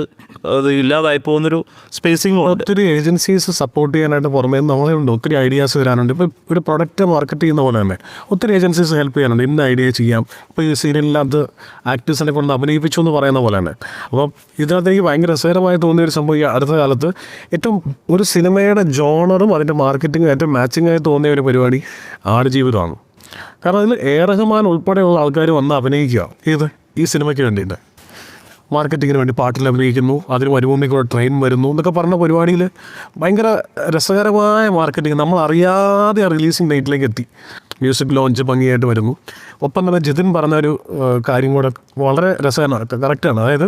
അത് ഇല്ലാതായി പോകുന്നൊരു സ്പേസിങ്. ഒത്തിരി ഏജൻസീസ് സപ്പോർട്ട് ചെയ്യാനായിട്ട് പുറമേ നമ്മളുണ്ട്. ഒത്തിരി ഐഡിയാസ് വരാനുണ്ട്. ഇപ്പോൾ ഒരു പ്രൊഡക്റ്റ് മാർക്കറ്റ് ചെയ്യുന്ന പോലെ തന്നെ ഒത്തിരി ഏജൻസീസ് ഹെൽപ്പ് ചെയ്യാനുണ്ട്. ഇന്ന ഐഡിയ ചെയ്യാം, ഇപ്പോൾ ഈ സീരിയലിനകത്ത് ആക്ടേഴ്സിനെ കൊണ്ട് അഭിനയിപ്പിച്ചു എന്ന് പറയുന്ന പോലെ തന്നെ. അപ്പം ഇതിനകത്ത് എനിക്ക് ഭയങ്കര രസകരമായി തോന്നിയൊരു സംഭവം, ഈ അടുത്ത കാലത്ത് ഏറ്റവും ഒരു സിനിമയുടെ ജോണറും അതിൻ്റെ മാർക്കറ്റിങ്ങും ഏറ്റവും മാച്ചിങ് ആയി തോന്നിയ ഒരു പരിപാടി ആടുജീവിതമാണ്. കാരണം അതിൽ റഹ്മാൻ ഉൾപ്പെടെയുള്ള ആൾക്കാർ വന്ന് അഭിനയിക്കുക ഈ സിനിമയ്ക്ക് വേണ്ടിയിട്ട്. മാർക്കറ്റിങ്ങിന് വേണ്ടി പാട്ടിൽ അഭിനയിക്കുന്നു, അതിന് മരുഭൂമിക്കുള്ള ട്രെയിൻ വരുന്നു എന്നൊക്കെ പറഞ്ഞ പരിപാടിയിൽ ഭയങ്കര രസകരമായ മാർക്കറ്റിങ്. നമ്മൾ അറിയാതെ ആ റിലീസിങ് ഡേറ്റിലേക്ക് എത്തി. മ്യൂസിക് ലോഞ്ച് ഭംഗിയായിട്ട് വരുന്നു. ഒപ്പം തന്നെ ജിതിൻ പറഞ്ഞൊരു കാര്യം കൂടെ വളരെ രസകരമാണ്, കറക്റ്റാണ്. അതായത്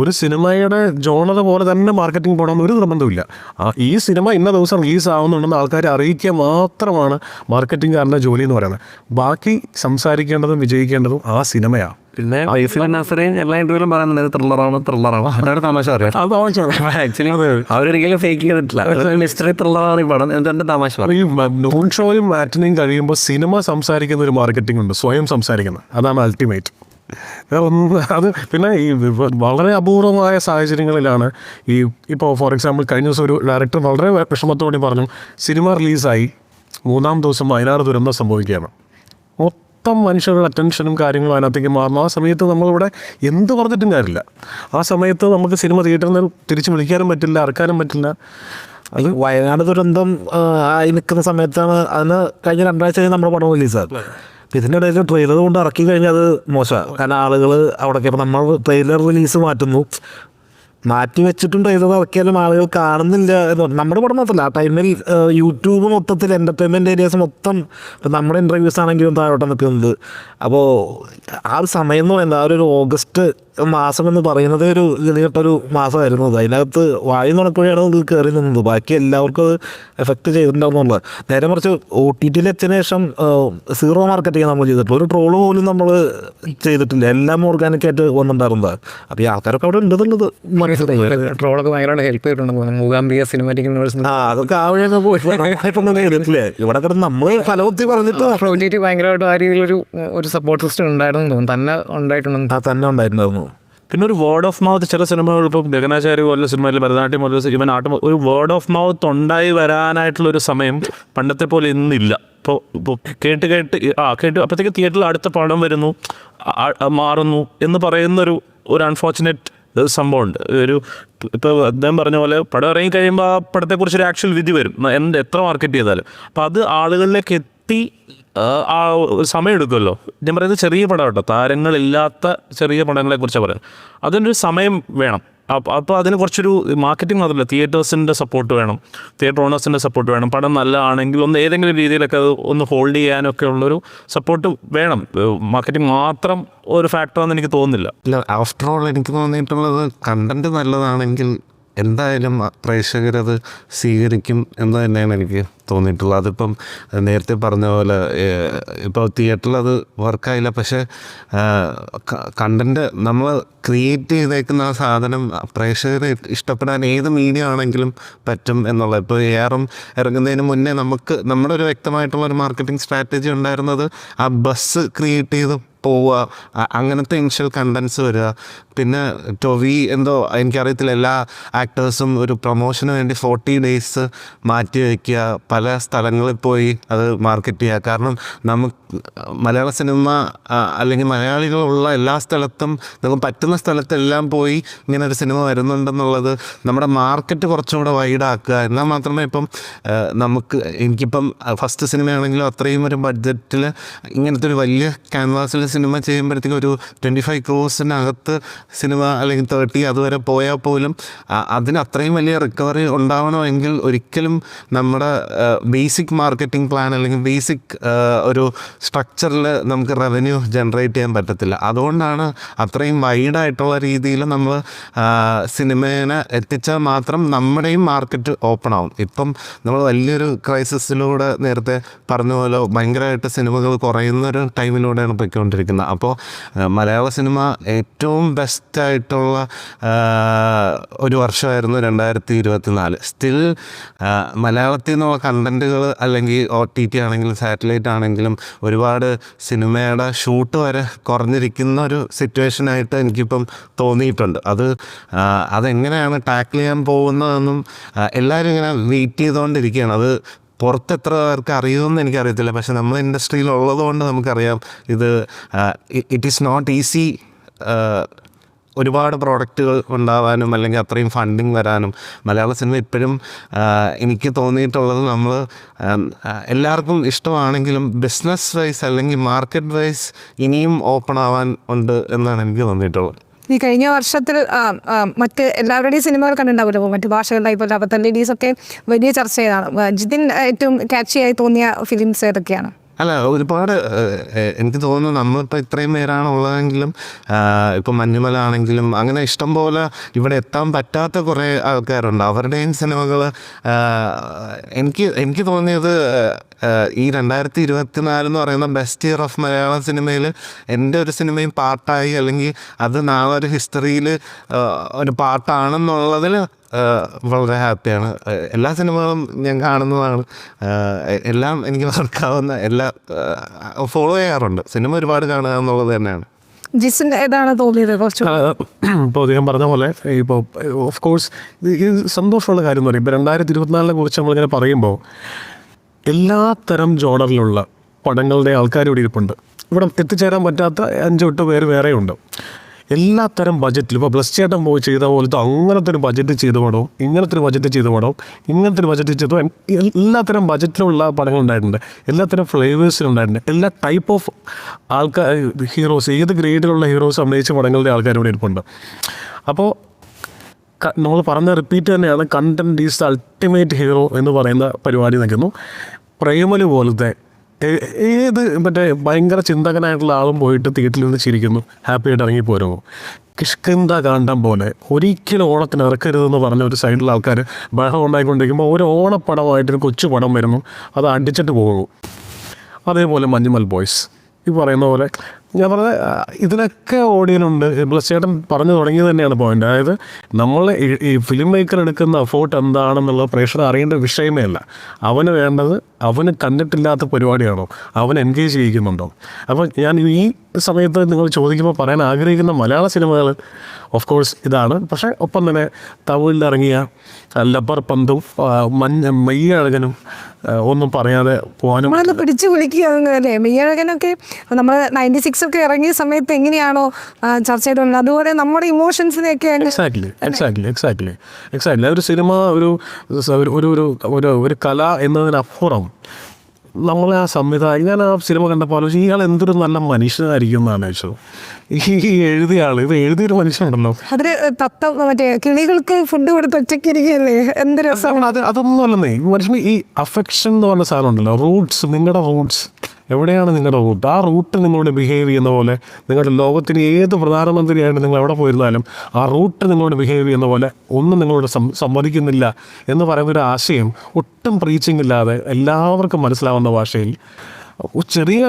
ഒരു സിനിമയുടെ ജോണർ പോലെ തന്നെ മാർക്കറ്റിംഗ് പോകണമെന്ന് ഒരു നിർബന്ധമില്ല. ഈ സിനിമ ഇന്ന ദിവസം റിലീസ് ആവുന്നുണ്ടെന്ന് ആൾക്കാരെ അറിയിക്കുക മാത്രമാണ് മാർക്കറ്റിംഗുകാരൻ്റെ ജോലി എന്ന് പറയുന്നത്. ബാക്കി സംസാരിക്കേണ്ടതും വിജയിക്കേണ്ടതും ആ സിനിമയാണ്. പിന്നെ നസറീൻ എല്ലാ ഇന്റർവ്യൂലും പറയുന്നത് ത്രില്ലറാണ് അവരുടെ തമാശ അറിയാം. ആക്ച്വലി അവരൊരിക്കലും ഫേക്ക് ചെയ്തിട്ടില്ല. മിസ്റ്ററി ത്രില്ലറാണ് ഈ പടം എന്തെൻ്റെ തമാശ. ഈ നോൺ ഷോയും മാറ്റിനെയും കഴിയുമ്പോൾ സിനിമ സംസാരിക്കുന്ന ഒരു മാർക്കറ്റിംഗ് ഉണ്ട്, സ്വയം സംസാരിക്കുന്നത്. അതാണ് അൾട്ടിമേറ്റ്. അത് പിന്നെ ഈ വളരെ അപൂർവമായ സാഹചര്യങ്ങളിലാണ് ഇപ്പോൾ ഫോർ എക്സാമ്പിൾ കഴിഞ്ഞ ദിവസം ഒരു ഡയറക്ടർ വളരെ വിഷമത്തോടെ പറഞ്ഞു, സിനിമ റിലീസായി 3-ാം ദിവസം വയനാട് ദുരന്തം സംഭവിക്കുകയാണ്. മൊത്തം മനുഷ്യരുടെ അറ്റൻഷനും കാര്യങ്ങളും അതിനകത്തേക്ക് മാറുന്നു. ആ സമയത്ത് നമ്മളിവിടെ എന്ത് പറഞ്ഞിട്ടും കാര്യമില്ല. ആ സമയത്ത് നമുക്ക് സിനിമ തിയേറ്ററിൽ നിന്ന് തിരിച്ച് വിളിക്കാനും പറ്റില്ല, ഇറക്കാനും പറ്റില്ല. അത് വയനാട് ദുരന്തം ആയി നിൽക്കുന്ന സമയത്താണ് അതിന് കഴിഞ്ഞ 2 ആഴ്ച നമ്മുടെ പടം റിലീസാണ്. അപ്പോൾ ഇതിൻ്റെ ഇടയിൽ ട്രെയിലർ കൊണ്ട് ഇറക്കി കഴിഞ്ഞാൽ അത് മോശമാണ്. കാരണം ആളുകൾ അവിടേക്ക് ഇപ്പോൾ നമ്മൾ ട്രെയിലർ റിലീസ് മാറ്റി വെച്ചിട്ടും ട്രെയിലർ ഇറക്കിയാലും ആളുകൾ കാണുന്നില്ല എന്ന് പറഞ്ഞു. നമ്മുടെ പടം മാത്രമല്ല, ആ ടൈമിൽ യൂട്യൂബ് മൊത്തത്തിൽ എൻ്റർടൈൻമെൻറ്റ് ഏരിയാസ് മൊത്തം ഇപ്പം നമ്മുടെ ഇൻ്റർവ്യൂസ് ആണെങ്കിലും താഴോട്ട് നിൽക്കുന്നത്. അപ്പോൾ ആ ഒരു സമയം എന്ന് പറയുന്നത് ആ ഒരു ഓഗസ്റ്റ് മാസം എന്ന് പറയുന്നത് ഒരു ഗതികെട്ടൊരു മാസമായിരുന്നു. അതിനകത്ത് വായു നടക്കുകയാണ് ഇത് കയറി നിന്നത്. ബാക്കി എല്ലാവർക്കും അത് എഫക്റ്റ് ചെയ്തിട്ടുണ്ടാവുന്നുള്ളത്. നേരെ മറിച്ച് OTTയിൽ എത്തിയതിനു ശേഷം സീറോ മാർക്കറ്റിങ് നമ്മൾ ചെയ്തിട്ടുള്ളൂ. ഒരു ട്രോള് പോലും നമ്മൾ ചെയ്തിട്ടില്ല. എല്ലാം ഓർഗാനിക്കായിട്ട് വന്നിട്ടുണ്ടായിരുന്നത്. അപ്പോൾ ഈ ആൾക്കാരൊക്കെ അവിടെ ഉണ്ടെന്നുള്ളത് ട്രോളൊക്കെ ഭയങ്കരമായിട്ട് ഹെൽപ്പ് ചെയ്തിട്ടുണ്ട്. മൂകാംബിക സിനിമാറ്റിക് യൂണിവേഴ്സിറ്റി അതൊക്കെ ആ വഴിയൊക്കെ പോയിട്ടില്ലേ. ഇവിടെ കിടന്ന് നമ്മൾ ഫലവത്തി പറഞ്ഞിട്ട് പ്രോജക്റ്റ് ഭയങ്കരമായിട്ട് ആ രീതിയിലൊരു സപ്പോർട്ട് സിസ്റ്റം ഉണ്ടായിരുന്നു തോന്നുന്നു. തന്നെ ഉണ്ടായിട്ടുണ്ടായിരുന്നു. പിന്നെ ഒരു വേർഡ് ഓഫ് മൗത്ത് ചില സിനിമകൾ, ഇപ്പം ഗഗനാചാരി പോലുള്ള സിനിമയിൽ, ഭരതനാട്യം പോലുള്ള ഇവൻ ഒരു വേർഡ് ഓഫ് മൗത്ത് ഉണ്ടായി വരാനായിട്ടുള്ളൊരു സമയം പണ്ടത്തെ പോലെ ഇന്നില്ല. ഇപ്പോൾ കേട്ട് അപ്പോഴത്തേക്ക് തിയേറ്ററിൽ അടുത്ത പടം വരുന്നു, മാറുന്നു എന്ന് പറയുന്നൊരു അൺഫോർച്ചുനേറ്റ് സംഭവമുണ്ട്. ഇപ്പോൾ അദ്ദേഹം പറഞ്ഞ പോലെ പടം ഇറങ്ങി കഴിയുമ്പോൾ ആ പടത്തെക്കുറിച്ചൊരു ആക്ച്വൽ വിധി വരും, എത്ര മാർക്കറ്റ് ചെയ്താലും. അപ്പോൾ അത് ആളുകളിലേക്ക് എത്തി ആ സമയം എടുക്കുമല്ലോ. ഞാൻ പറയുന്നത് ചെറിയ പടം കേട്ടോ, താരങ്ങളില്ലാത്ത ചെറിയ പടങ്ങളെക്കുറിച്ചാണ് പറയുന്നത്. അതിനൊരു സമയം വേണം. അപ്പോൾ അതിന് കുറച്ചൊരു മാർക്കറ്റിംഗ് മാത്രമല്ല, തിയേറ്റേഴ്സിൻ്റെ സപ്പോർട്ട് വേണം, തിയേറ്റർ ഓണേഴ്സിൻ്റെ സപ്പോർട്ട് വേണം. പടം നല്ലതാണെങ്കിൽ ഏതെങ്കിലും രീതിയിലൊക്കെ അത് ഒന്ന് ഹോൾഡ് ചെയ്യാനൊക്കെ ഉള്ളൊരു സപ്പോർട്ട് വേണം. മാർക്കറ്റിംഗ് മാത്രം ഒരു ഫാക്ടറാണെന്ന് എനിക്ക് തോന്നുന്നില്ല. ഇല്ല, ആഫ്റ്റർ ഓൾ എനിക്ക് തോന്നിയിട്ടുള്ളത് കണ്ടൻറ്റ് നല്ലതാണെങ്കിൽ എന്തായാലും പ്രേക്ഷകരത് സ്വീകരിക്കും എന്ന് തന്നെയാണ് എനിക്ക് തോന്നിയിട്ടുള്ളത്. അതിപ്പം നേരത്തെ പറഞ്ഞ പോലെ ഇപ്പോൾ തിയേറ്ററിൽ അത് വർക്കായില്ല, പക്ഷേ കണ്ടൻറ്റ് നമ്മൾ ക്രിയേറ്റ് ചെയ്തേക്കുന്ന ആ സാധനം പ്രേക്ഷകരെ ഇഷ്ടപ്പെടാൻ ഏത് മീഡിയ ആണെങ്കിലും പറ്റും എന്നുള്ളത്. ഇപ്പോൾ ഇറങ്ങുന്നതിന് മുന്നേ നമ്മുടെ ഒരു വ്യക്തമായിട്ടുള്ള ഒരു മാർക്കറ്റിംഗ് സ്ട്രാറ്റജി ഉണ്ടായിരുന്നത് ആ ബസ് ക്രിയേറ്റ് ചെയ്ത് പോവുക, അങ്ങനത്തെ ഇനിഷ്യൽ കണ്ടൻസ് വരിക. പിന്നെ ടൊവി എനിക്കറിയത്തില്ല, എല്ലാ ആക്ടേഴ്സും ഒരു പ്രൊമോഷന് വേണ്ടി 40 days മാറ്റി വയ്ക്കുക, പല സ്ഥലങ്ങളിൽ പോയി അത് മാർക്കറ്റ് ചെയ്യുക. കാരണം നമുക്ക് മലയാള സിനിമ അല്ലെങ്കിൽ മലയാളികളുള്ള എല്ലാ സ്ഥലത്തും നമുക്ക് പറ്റുന്ന സ്ഥലത്തെല്ലാം പോയി ഇങ്ങനെ ഒരു സിനിമ വരുന്നുണ്ടെന്നുള്ളത് നമ്മുടെ മാർക്കറ്റ് കുറച്ചും കൂടെ വൈഡാക്കുക. എന്നാൽ മാത്രമേ ഇപ്പം എനിക്കിപ്പം ഫസ്റ്റ് സിനിമയാണെങ്കിലും അത്രയും ഒരു ബഡ്ജറ്റിൽ ഇങ്ങനത്തെ ഒരു വലിയ ക്യാൻവാസിൽ സിനിമ ചെയ്യുമ്പോഴത്തേക്കും ഒരു 25 crores സിനിമ അല്ലെങ്കിൽ 30 അതുവരെ പോയാൽ പോലും അതിന് അത്രയും വലിയ റിക്കവറി ഉണ്ടാവണമെങ്കിൽ ഒരിക്കലും നമ്മുടെ ബേസിക് മാർക്കറ്റിംഗ് പ്ലാൻ അല്ലെങ്കിൽ ബേസിക് ഒരു സ്ട്രക്ചറിൽ നമുക്ക് റവന്യൂ ജനറേറ്റ് ചെയ്യാൻ പറ്റത്തില്ല. അതുകൊണ്ടാണ് അത്രയും വൈഡായിട്ടുള്ള രീതിയിൽ നമ്മൾ സിനിമേനെ എത്തിച്ചാൽ മാത്രം നമ്മുടെയും മാർക്കറ്റ് ഓപ്പൺ ആവും. ഇപ്പം നമ്മൾ വലിയൊരു ക്രൈസിസിലൂടെ നേരത്തെ പറഞ്ഞ പോലെ ഭയങ്കരമായിട്ട് സിനിമകൾ കുറയുന്നൊരു ടൈമിലൂടെയാണ് പോയിക്കൊണ്ടിരിക്കുന്നത്. അപ്പോൾ മലയാള സിനിമ ഏറ്റവും ബെസ്റ്റായിട്ടുള്ള ഒരു വർഷമായിരുന്നു 2024. സ്റ്റിൽ മലയാളത്തിൽ നിന്നുള്ള കണ്ടൻറ്റുകൾ അല്ലെങ്കിൽ OTT ആണെങ്കിലും സാറ്റലൈറ്റ് ആണെങ്കിലും ഒരുപാട് സിനിമയുടെ ഷൂട്ട് വരെ കുറഞ്ഞിരിക്കുന്ന ഒരു സിറ്റുവേഷനായിട്ട് എനിക്കിപ്പം തോന്നിയിട്ടുണ്ട്. അതെങ്ങനെയാണ് ടാക്കിൾ ചെയ്യാൻ പോകുന്നതെന്നും എല്ലാവരും ഇങ്ങനെ വെയിറ്റ് ചെയ്തുകൊണ്ടിരിക്കുകയാണ്. അത് പുറത്ത് എത്ര പേർക്ക് അറിയുമെന്ന് എനിക്കറിയത്തില്ല, പക്ഷെ നമ്മൾ ഇൻഡസ്ട്രിയിൽ ഉള്ളതുകൊണ്ട് നമുക്കറിയാം ഇറ്റ് ഈസ് നോട്ട് ഈസി ഒരുപാട് പ്രോഡക്റ്റുകൾ ഉണ്ടാവാനും അല്ലെങ്കിൽ അത്രയും ഫണ്ടിങ് വരാനും. മലയാള സിനിമ ഇപ്പോഴും എനിക്ക് തോന്നിയിട്ടുള്ളത് നമ്മൾ എല്ലാവർക്കും ഇഷ്ടമാണെങ്കിലും ബിസിനസ് വൈസ് അല്ലെങ്കിൽ മാർക്കറ്റ് വൈസ് ഇനിയും ഓപ്പൺ ആവാൻ ഉണ്ട് എന്നാണ് എനിക്ക് തോന്നിയിട്ടുള്ളത്. ഈ കഴിഞ്ഞ വർഷത്തിൽ മറ്റ് എല്ലാവരുടെയും സിനിമകൾ കണ്ടിട്ടുണ്ടാവുമല്ലോ, മറ്റ് ഭാഷകളിലായി പോലെ അബദ്ധ ലേഡീസൊക്കെ വലിയ ചർച്ചയാണ്. ജിതിൻ ഏറ്റവും ക്യാച്ചിയായി തോന്നിയ ഫിലിംസ് ഏതൊക്കെയാണ്? അല്ല, ഒരുപാട് എനിക്ക് തോന്നുന്നു നമ്മളിപ്പോൾ ഇത്രയും പേരാണ് ഉള്ളതെങ്കിലും ഇപ്പം മഞ്ഞുമല ആണെങ്കിലും അങ്ങനെ ഇഷ്ടം പോലെ ഇവിടെ എത്താൻ പറ്റാത്ത കുറേ ആൾക്കാരുണ്ട്. അവരുടെയും സിനിമകൾ എനിക്ക് തോന്നിയത് ഈ 2024 എന്ന് പറയുന്ന ബെസ്റ്റ് ഇയർ ഓഫ് മലയാളം സിനിമയിൽ എൻ്റെ ഒരു സിനിമയും പാർട്ടായി അല്ലെങ്കിൽ അത് നാളെ ഒരു ഹിസ്റ്ററിയിൽ ഒരു പാർട്ടാണെന്നുള്ളതിൽ വളരെ ഹാപ്പിയാണ്. എല്ലാ സിനിമകളും ഞാൻ കാണുന്നതാണ്, എല്ലാം എനിക്ക് വർക്കാവുന്ന എല്ലാ ഫോളോ ചെയ്യാറുണ്ട്. സിനിമ ഒരുപാട് കാണുക എന്നുള്ളത് തന്നെയാണ്. ജിസിൻ ഏതാണ് തോന്നിയത്? കുറച്ച് ഇപ്പോൾ ഞാൻ പറഞ്ഞ പോലെ ഇപ്പോൾ ഓഫ് കോഴ്സ് ഇത് സന്തോഷമുള്ള കാര്യം എന്ന് പറയും. ഇപ്പോൾ 2024 കുറിച്ച് നമ്മളിങ്ങനെ പറയുമ്പോൾ എല്ലാ തരം ജോണറിലുള്ള പടങ്ങളുടെ ആൾക്കാർ ഇവിടെ ഇരിപ്പുണ്ട്. ഇവിടെ എത്തിച്ചേരാൻ പറ്റാത്ത 5-8 പേര് വേറെയുണ്ട്. എല്ലാ തരം ബജറ്റിലും ഇപ്പോൾ ബ്ലസ് ചേട്ടൻ പോയി ചെയ്ത പോലത്തെ അങ്ങനത്തെ ഒരു ബജറ്റ് ചെയ്ത പടവും ഇങ്ങനത്തെ ഒരു ബജറ്റ് ചെയ്ത പടവും ഇങ്ങനത്തെ ഒരു ബജറ്റ് ചെയ്ത എല്ലാ തരം ബജറ്റിലുള്ള പടങ്ങളുണ്ടായിട്ടുണ്ട്. എല്ലാ തരം ഫ്ലേവേഴ്സിലുണ്ടായിട്ടുണ്ട്. എല്ലാ ടൈപ്പ് ഓഫ് ആൾക്കാർ ഹീറോസ്, ഏത് ഗ്രേഡിലുള്ള ഹീറോസ് അഭിനയിച്ച പടങ്ങളുടെ ആൾക്കാർ ഇവിടെ ഇരിപ്പുണ്ട്. അപ്പോൾ നമ്മൾ പറഞ്ഞ റിപ്പീറ്റ് തന്നെയാണ്, content is the ultimate hero എന്ന് പറയുന്ന പരിപാടി നിൽക്കുന്നു. പ്രേമലു പോലത്തെ ഏത് മറ്റേ ഭയങ്കര ചിന്തകനായിട്ടുള്ള ആളും പോയിട്ട് തിയേറ്ററിൽ നിന്ന് ചിരിക്കുന്നു, ഹാപ്പിയായിട്ട് ഇറങ്ങിപ്പോരുമോ. കിഷ്കിന്ദ കാണ്ടം പോലെ ഒരിക്കലും ഓണത്തിന് ഇറക്കരുതെന്ന് പറഞ്ഞ ഒരു സൈഡിലുള്ള ആൾക്കാർ ബഹളം ഉണ്ടായിക്കൊണ്ടിരിക്കുമ്പോൾ ഒരു ഓണപ്പടമായിട്ടൊരു കൊച്ചു പടം വരുന്നു, അത് അടിച്ചിട്ട് പോകും. അതേപോലെ മഞ്ഞുമൽ ബോയ്സ് ഈ പറയുന്ന പോലെ ഞാൻ പറഞ്ഞ ഇതിനൊക്കെ ഓഡിയനുണ്ട്. ബ്ലസ് ചേട്ടൻ പറഞ്ഞു തുടങ്ങിയത് തന്നെയാണ് പോയിന്റ്. അതായത് നമ്മൾ ഈ ഫിലിം മേക്കർ എടുക്കുന്ന എഫോർട്ട് എന്താണെന്നുള്ള പ്രേക്ഷകർ അറിയേണ്ട വിഷയമേ അല്ല. അവന് വേണ്ടത് അവന് കണ്ടിട്ടില്ലാത്ത പരിപാടിയാണോ, അവൻ എൻഗേജ് ചെയ്യിക്കുന്നുണ്ടോ. അപ്പോൾ ഞാൻ ഈ സമയത്ത് നിങ്ങൾ ചോദിക്കുമ്പോൾ പറയാൻ ആഗ്രഹിക്കുന്ന മലയാള സിനിമകൾ ഓഫ് കോഴ്സ് ഇതാണ്. പക്ഷേ ഒപ്പം തന്നെ തമിഴിലിറങ്ങിയ ലബ്ബർ പന്തും മെയ്യഴകനും ഒന്നും പറയാതെ പോകാനും നമ്മളത് പിടിച്ചു വിളിക്കുകയല്ലേ. മെയ്യഴകനൊക്കെ നമ്മൾ 96 ഒക്കെ ഇറങ്ങിയ സമയത്ത് എങ്ങനെയാണോ ചർച്ച ചെയ്തുകൊണ്ടത് അതുപോലെ നമ്മുടെ ഇമോഷൻസിനെയൊക്കെ എക്സാക്ട്ലി ഒരു സിനിമ ഒരു കല എന്നതിനപ്പുറം നമ്മളെ ആ സംവിധായകൻ, ഞാൻ ആ സിനിമ കണ്ടപ്പോൾ ആലോചിച്ചു ഇയാൾ എന്തൊരു നല്ല മനുഷ്യനായിരിക്കും എന്നാണ് ചോദിച്ചത്. ഈ എഴുതിയ ആൾ ഇത് എഴുതിയൊരു മനുഷ്യനുണ്ടല്ലോ, അതിന് മറ്റേ കിളികൾക്ക് ഫുഡ് കൊടുത്ത് ഒറ്റയ്ക്കിരിക്കുകയല്ലേ, എന്ത് രസമാണ്. അതൊന്നും അല്ലെന്നേ. മനുഷ്യന് ഈ അഫെക്ഷൻ എന്ന് പറഞ്ഞ സാധനം ഉണ്ടല്ലോ, റൂട്ട്സ്, നിങ്ങളുടെ റൂട്ട്സ് എവിടെയാണ് നിങ്ങളുടെ റൂട്ട്, ആ റൂട്ട് നിങ്ങളോട് ബിഹേവ് ചെയ്യുന്ന പോലെ നിങ്ങളുടെ ലോകത്തിന് ഏത് പ്രധാനമന്ത്രിയായിട്ട് നിങ്ങൾ എവിടെ പോയിരുന്നാലും ആ റൂട്ട് നിങ്ങളോട് ബിഹേവ് ചെയ്യുന്ന പോലെ ഒന്നും നിങ്ങളോട് സമ്മതിക്കുന്നില്ല എന്ന് പറയുന്നൊരു ആശയം ഒട്ടും പ്രീച്ചിങ് ഇല്ലാതെ എല്ലാവർക്കും മനസ്സിലാവുന്ന ഭാഷയിൽ ചെറിയ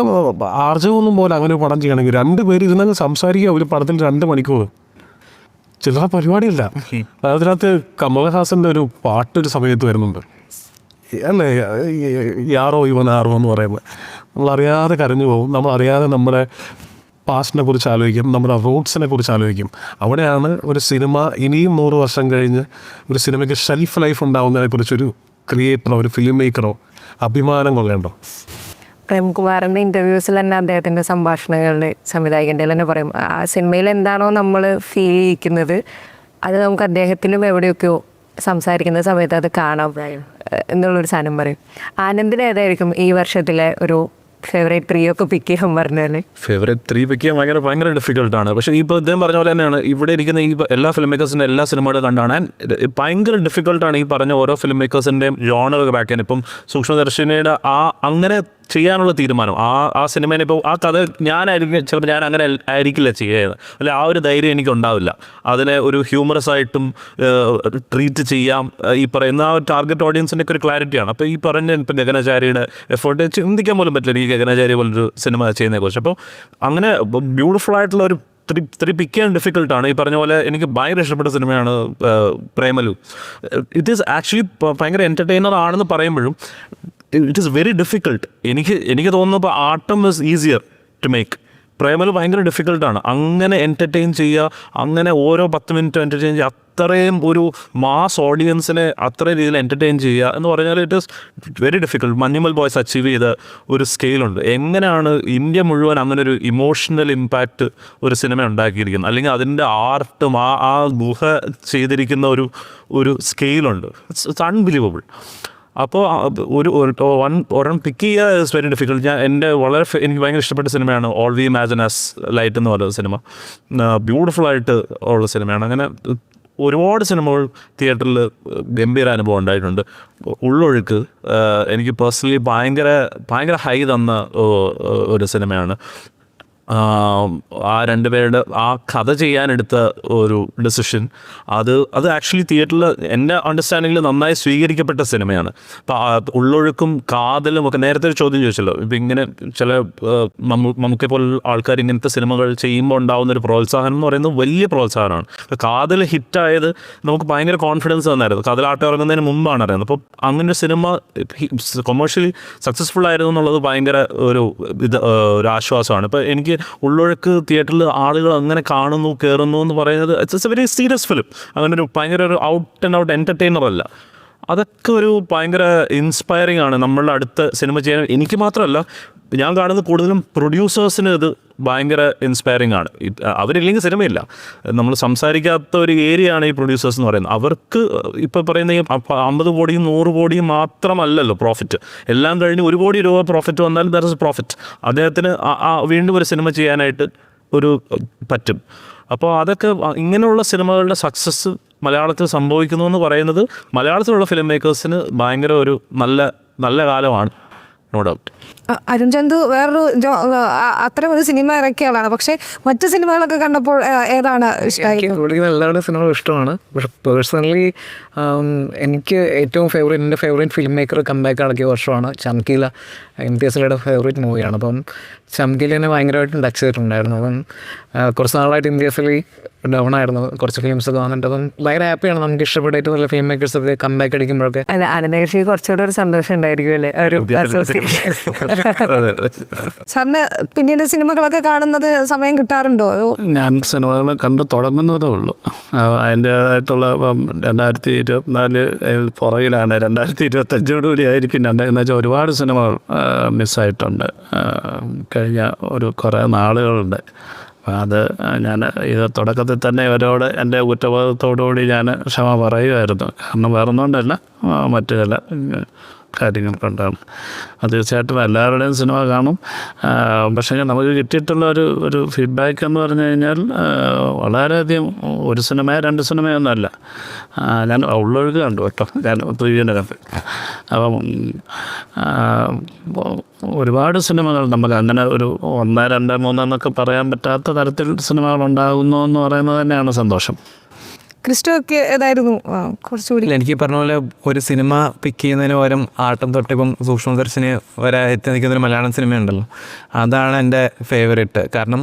ആർജവൊന്നും പോലെ അങ്ങനെ ഒരു പടം ചെയ്യണമെങ്കിൽ 2 പേര് ഇരുന്നങ്ങ് സംസാരിക്കുക ഒരു പടത്തിൽ 2 മണിക്കൂർ ചില പരിപാടിയില്ല. അതിനകത്ത് കമൽഹാസൻ്റെ ഒരു പാട്ടൊരു സമയത്ത് വരുന്നുണ്ട് അല്ലേ, യാറോ ഇവൻ ആറോ എന്ന് പറയുന്നത്. നമ്മളറിയാതെ കരഞ്ഞു പോകും, നമ്മളറിയാതെ നമ്മുടെ പാസ്റ്റിനെ കുറിച്ച് ആലോചിക്കും, നമ്മുടെ റൂട്ട്സിനെ കുറിച്ച് ആലോചിക്കും. അവിടെയാണ് ഒരു സിനിമ ഇനിയും 100 വർഷം കഴിഞ്ഞ് ഒരു സിനിമയ്ക്ക് ഷെൽഫ് ലൈഫ് ഉണ്ടാകുന്നതിനെക്കുറിച്ചൊരു ക്രിയേറ്ററോ ഒരു ഫിലിം മേക്കറോ അഭിമാനം കൊള്ളേണ്ടോ. പ്രേംകുമാറിൻ്റെ ഇൻ്റർവ്യൂസിൽ തന്നെ അദ്ദേഹത്തിൻ്റെ സംഭാഷണങ്ങളിൽ സംവിധായകൻ്റെ തന്നെ പറയും, ആ സിനിമയിൽ എന്താണോ നമ്മൾ ഫീൽ ചെയ്യിക്കുന്നത് അത് നമുക്ക് അദ്ദേഹത്തിലും എവിടെയൊക്കെയോ സംസാരിക്കുന്ന സമയത്ത് അത് കാണാൻ എന്നുള്ളൊരു സാധനം പറയും. ആനന്ദിന് ഏതായിരിക്കും ഈ വർഷത്തിലെ ഒരു ഫേവറേറ്റ് 3 ഒക്കെ പിക്ക് ചെയ്യാൻ പറഞ്ഞാൽ? ഫേവറേറ്റ് 3 പിക്ക് ചെയ്യാൻ ഭയങ്കര ഡിഫിക്കൽട്ടാണ്. പക്ഷേ ഇപ്പോൾ ഇദ്ദേഹം പറഞ്ഞ പോലെ തന്നെയാണ് ഇവിടെ ഇരിക്കുന്ന ഈ എല്ലാ ഫിലിം മേക്കേഴ്സിൻ്റെ എല്ലാ സിനിമകളും കണ്ടാണ് ഭയങ്കര ഡിഫിക്കൽട്ടാണ് ഈ പറഞ്ഞ ഓരോ ഫിലിം മേക്കേഴ്സിൻ്റെയും ജോണർ ബാക്ക് ചെയ്യാൻ. ഇപ്പം സൂക്ഷ്മദർശിനിയുടെ അങ്ങനെ ചെയ്യാനുള്ള തീരുമാനം ആ സിനിമേനെ ഇപ്പോൾ ആ കഥ ചിലപ്പോൾ ഞാൻ അങ്ങനെ ആയിരിക്കില്ല ചെയ്യുന്നത്, അല്ലെ ആ ഒരു ധൈര്യം എനിക്കുണ്ടാവില്ല. അതിനെ ഒരു ഹ്യൂമറസ് ആയിട്ടും ട്രീറ്റ് ചെയ്യാം. ഈ പറയുന്ന ആ ടാർഗറ്റ് ഓഡിയൻസിൻ്റെ ഒക്കെ ഒരു ക്ലാരിറ്റിയാണ്. അപ്പോൾ ഈ പറഞ്ഞ ഇപ്പം ഗഗനാചാര്യയുടെ എഫേർട്ട് ചിന്തിക്കാൻ പോലും പറ്റില്ല ഈ ഗഗനാചാര്യ പോലൊരു സിനിമ ചെയ്യുന്നതിനെക്കുറിച്ച്. അപ്പോൾ അങ്ങനെ ബ്യൂട്ടിഫുൾ ആയിട്ടുള്ള ഒരു പിക്ക് ചെയ്യാൻ ഡിഫിക്കൽട്ടാണ്. ഈ പറഞ്ഞ പോലെ എനിക്ക് ഭയങ്കര ഇഷ്ടപ്പെട്ട സിനിമയാണ് പ്രേമലു. ഇറ്റ് ഈസ് ആക്ച്വലി ഭയങ്കര എൻ്റർടൈനർ ആണെന്ന് പറയുമ്പോഴും ഇറ്റ് ഈസ് വെരി ഡിഫിക്കൾട്ട്. എനിക്ക് തോന്നുന്നു ഇപ്പോൾ Aattam is easier to make. Premalu ഭയങ്കര ഡിഫിക്കൽട്ടാണ്. അങ്ങനെ എൻ്റർടൈൻ ചെയ്യുക, അങ്ങനെ ഓരോ 10 മിനിറ്റ് എൻ്റർടൈൻ ചെയ്യുക, അത്രയും ഒരു മാസ് ഓഡിയൻസിനെ അത്ര രീതിയിൽ എൻ്റർടൈൻ ചെയ്യുക എന്ന് പറഞ്ഞാൽ it is very difficult. Manjummel boys achieve ചെയ്ത ഒരു സ്കെയിലുണ്ട്. എങ്ങനെയാണ് ഇന്ത്യ മുഴുവൻ അങ്ങനെ ഒരു ഇമോഷണൽ ഇമ്പാക്റ്റ് ഒരു സിനിമ ഉണ്ടാക്കിയിരിക്കുന്നത്, അല്ലെങ്കിൽ അതിൻ്റെ ആർട്ടും ആ ഗുഹ ചെയ്തിരിക്കുന്ന ഒരു സ്കെയിലുണ്ട്. It's unbelievable. അപ്പോൾ ഒരെണ്ണം പിക്ക് ചെയ്യുക ഇസ് വെരി ഡിഫിക്കൽട്ട്. എനിക്ക് ഭയങ്കര ഇഷ്ടപ്പെട്ട സിനിമയാണ് all we imagine as light എന്ന് പറയുന്ന സിനിമ. ബ്യൂട്ടിഫുള്ളായിട്ട് ഉള്ള സിനിമയാണ്. അങ്ങനെ ഒരുപാട് സിനിമകൾ തിയേറ്ററിൽ ഗംഭീര അനുഭവം ഉണ്ടായിട്ടുണ്ട്. ഉള്ളൊഴുക്ക് എനിക്ക് പേഴ്സണലി ഭയങ്കര ഹൈ തന്ന ഒരു സിനിമയാണ്. ആ 2 പേരുടെ ആ കഥ ചെയ്യാനെടുത്ത ഒരു ഡിസിഷൻ അത് ആക്ച്വലി തിയേറ്ററിൽ എൻ്റെ അണ്ടർസ്റ്റാൻഡിങ്ങിൽ നന്നായി സ്വീകരിക്കപ്പെട്ട സിനിമയാണ്. അപ്പോൾ ഉള്ളൊഴുക്കും കാതലും ഒക്കെ നേരത്തെ ഒരു ചോദ്യം ചോദിച്ചല്ലോ, ഇപ്പം ഇങ്ങനെ ചില നമുക്ക് പോലുള്ള ആൾക്കാർ ഇങ്ങനത്തെ സിനിമകൾ ചെയ്യുമ്പോൾ ഉണ്ടാകുന്നൊരു പ്രോത്സാഹനം എന്ന് പറയുന്നത് വലിയ പ്രോത്സാഹനമാണ്. അപ്പോൾ കാതൽ ഹിറ്റായത് നമുക്ക് ഭയങ്കര കോൺഫിഡൻസ് തന്നായിരുന്നു. കാതലാട്ടം ഇറങ്ങുന്നതിന് മുമ്പാണ് അറിയുന്നത്. അപ്പോൾ അങ്ങനെ ഒരു സിനിമ കൊമേഴ്ഷ്യലി സക്സസ്ഫുൾ ആയിരുന്നു എന്നുള്ളത് ഭയങ്കര ഒരു ആശ്വാസമാണ്. ഇപ്പോൾ എനിക്ക് ഉള്ളൊഴുക്ക് തിയേറ്ററിൽ ആളുകൾ അങ്ങനെ കാണുന്നു കയറുന്നു എന്ന് പറയുന്നത് it's A very serious film. അങ്ങനെ ഒരു ഭയങ്കര ഒരു ഔട്ട് ആൻഡ് ഔട്ട് എൻ്റർടൈനർ അല്ല. അതൊക്കെ ഒരു ഭയങ്കര ഇൻസ്പയറിംഗ് ആണ് നമ്മളുടെ അടുത്ത സിനിമ ചെയ്യാൻ. എനിക്ക് മാത്രമല്ല, ഞാൻ കാണുന്നത് കൂടുതലും പ്രൊഡ്യൂസേഴ്സിന് ഇത് ഭയങ്കര ഇൻസ്പയറിംഗ് ആണ്. അവരില്ലെങ്കിൽ സിനിമയില്ല. നമ്മൾ സംസാരിക്കാത്ത ഒരു ഏരിയയാണ് ഈ പ്രൊഡ്യൂസേഴ്സ് എന്ന് പറയുന്നത്. അവർക്ക് ഇപ്പോൾ പറയുന്ന ഈ 50 കോടിയും 100 കോടിയും മാത്രമല്ലല്ലോ പ്രോഫിറ്റ്. എല്ലാം കഴിഞ്ഞ് 1 കോടി രൂപ പ്രോഫിറ്റ് വന്നാലും ദാറ്റ് ഇസ് പ്രോഫിറ്റ്. അദ്ദേഹത്തിന് വീണ്ടും ഒരു സിനിമ ചെയ്യാനായിട്ട് പറ്റും. അപ്പോൾ അതൊക്കെ ഇങ്ങനെയുള്ള സിനിമകളുടെ സക്സസ് മലയാളത്തിൽ സംഭവിക്കുന്നു എന്ന് പറയുന്നത് മലയാളത്തിലുള്ള ഫിലിം മേക്കേഴ്സിന് ഭയങ്കര ഒരു നല്ല കാലമാണ്. No doubt. അരുൺ ചന്തു വേറൊരു അത്തരം ഒരു സിനിമ ഇറക്കിയ ആളാണ്. പക്ഷേ മറ്റു സിനിമകളൊക്കെ കണ്ടപ്പോൾ ഏതാണ് എല്ലാവരുടെ സിനിമകളും ഇഷ്ടമാണ്. പക്ഷെ പേഴ്സണലി എനിക്ക് ഏറ്റവും എൻ്റെ ഫേവറേറ്റ് ഫിലിം മേക്കർ കംബാക്ക് നടത്തിയ വർഷമാണ് ചംകീല. ഇംതിയാസിലയുടെ ഫേവറേറ്റ് മൂവിയാണ്. അപ്പം ചംകീലിനെ ഭയങ്കരമായിട്ട് ടച്ച് ചെയ്തിട്ടുണ്ടായിരുന്നു. അപ്പം കുറച്ച് നാളായിട്ട് ഇംതിയാസിലി ഡൗൺ ആയിരുന്നു. കുറച്ച് ഫിലിംസൊക്കെ വന്നിട്ട് അപ്പം ഭയങ്കര ഹാപ്പിയാണ്. നമുക്ക് ഇഷ്ടപ്പെട്ട ഏറ്റവും നല്ല ഫിലിം മേക്കേഴ്സൊക്കെ കംബാക്ക് അടിക്കുമ്പോഴൊക്കെ. അല്ല, ആനന്ദകൃഷി കുറച്ചുകൂടെ ഒരു സന്തോഷം ഉണ്ടായിരിക്കും അല്ലേ ഒരു സാറിന് പിന്നീട് സിനിമകളൊക്കെ കാണുന്നത് സമയം കിട്ടാറുണ്ടോ? ഞാൻ സിനിമകൾ കണ്ടു തുടങ്ങുന്നതേ ഉള്ളൂ. അതിൻ്റേതായിട്ടുള്ള 2024 പുറകിലാണ്. 2025 കൂടി ആയിരിക്കും. എന്ന് വെച്ചാൽ ഒരുപാട് സിനിമകൾ മിസ്സായിട്ടുണ്ട്. കഴിഞ്ഞ കുറേ നാളുകളുണ്ട്. അത് ഞാൻ ഇത് തുടക്കത്തിൽ തന്നെ ഇവരോട് എൻ്റെ കുറ്റബോധത്തോടുകൂടി ഞാൻ ക്ഷമ പറയുമായിരുന്നു. കാരണം വേറൊന്നുകൊണ്ടല്ല, മറ്റു ചില കാര്യങ്ങൾക്കുണ്ടാകും. തീർച്ചയായിട്ടും എല്ലാവരുടെയും സിനിമ കാണും. പക്ഷേ നമുക്ക് കിട്ടിയിട്ടുള്ള ഒരു ഫീഡ്ബാക്ക് എന്ന് പറഞ്ഞു കഴിഞ്ഞാൽ വളരെയധികം ഒരു സിനിമയോ 2 സിനിമയൊന്നുമല്ല. ഞാൻ ഉള്ളൊഴുക്ക് കണ്ടു കേട്ടോ, ഞാൻ പ്രീവിയൻ്റെ കണ്ട്. അപ്പം ഒരുപാട് സിനിമകൾ നമുക്ക് അങ്ങനെ ഒരു 1, 2, 3 എന്നൊക്കെ പറയാൻ പറ്റാത്ത തരത്തിൽ സിനിമകളുണ്ടാകുന്നു എന്ന് പറയുന്നത് തന്നെയാണ് സന്തോഷം. ക്രിസ്റ്റോ ഒക്കെ ഏതായിരുന്നു കുറച്ചുകൂടി? എനിക്ക് പറഞ്ഞ പോലെ ഒരു സിനിമ പിക്ക് ചെയ്യുന്നതിന് പകരം ആട്ടം തൊട്ടിപ്പം സൂക്ഷ്മദർശിനി വരെ എത്തി നിൽക്കുന്നൊരു മലയാളം സിനിമയുണ്ടല്ലോ, അതാണ് എൻ്റെ ഫേവറേറ്റ്. കാരണം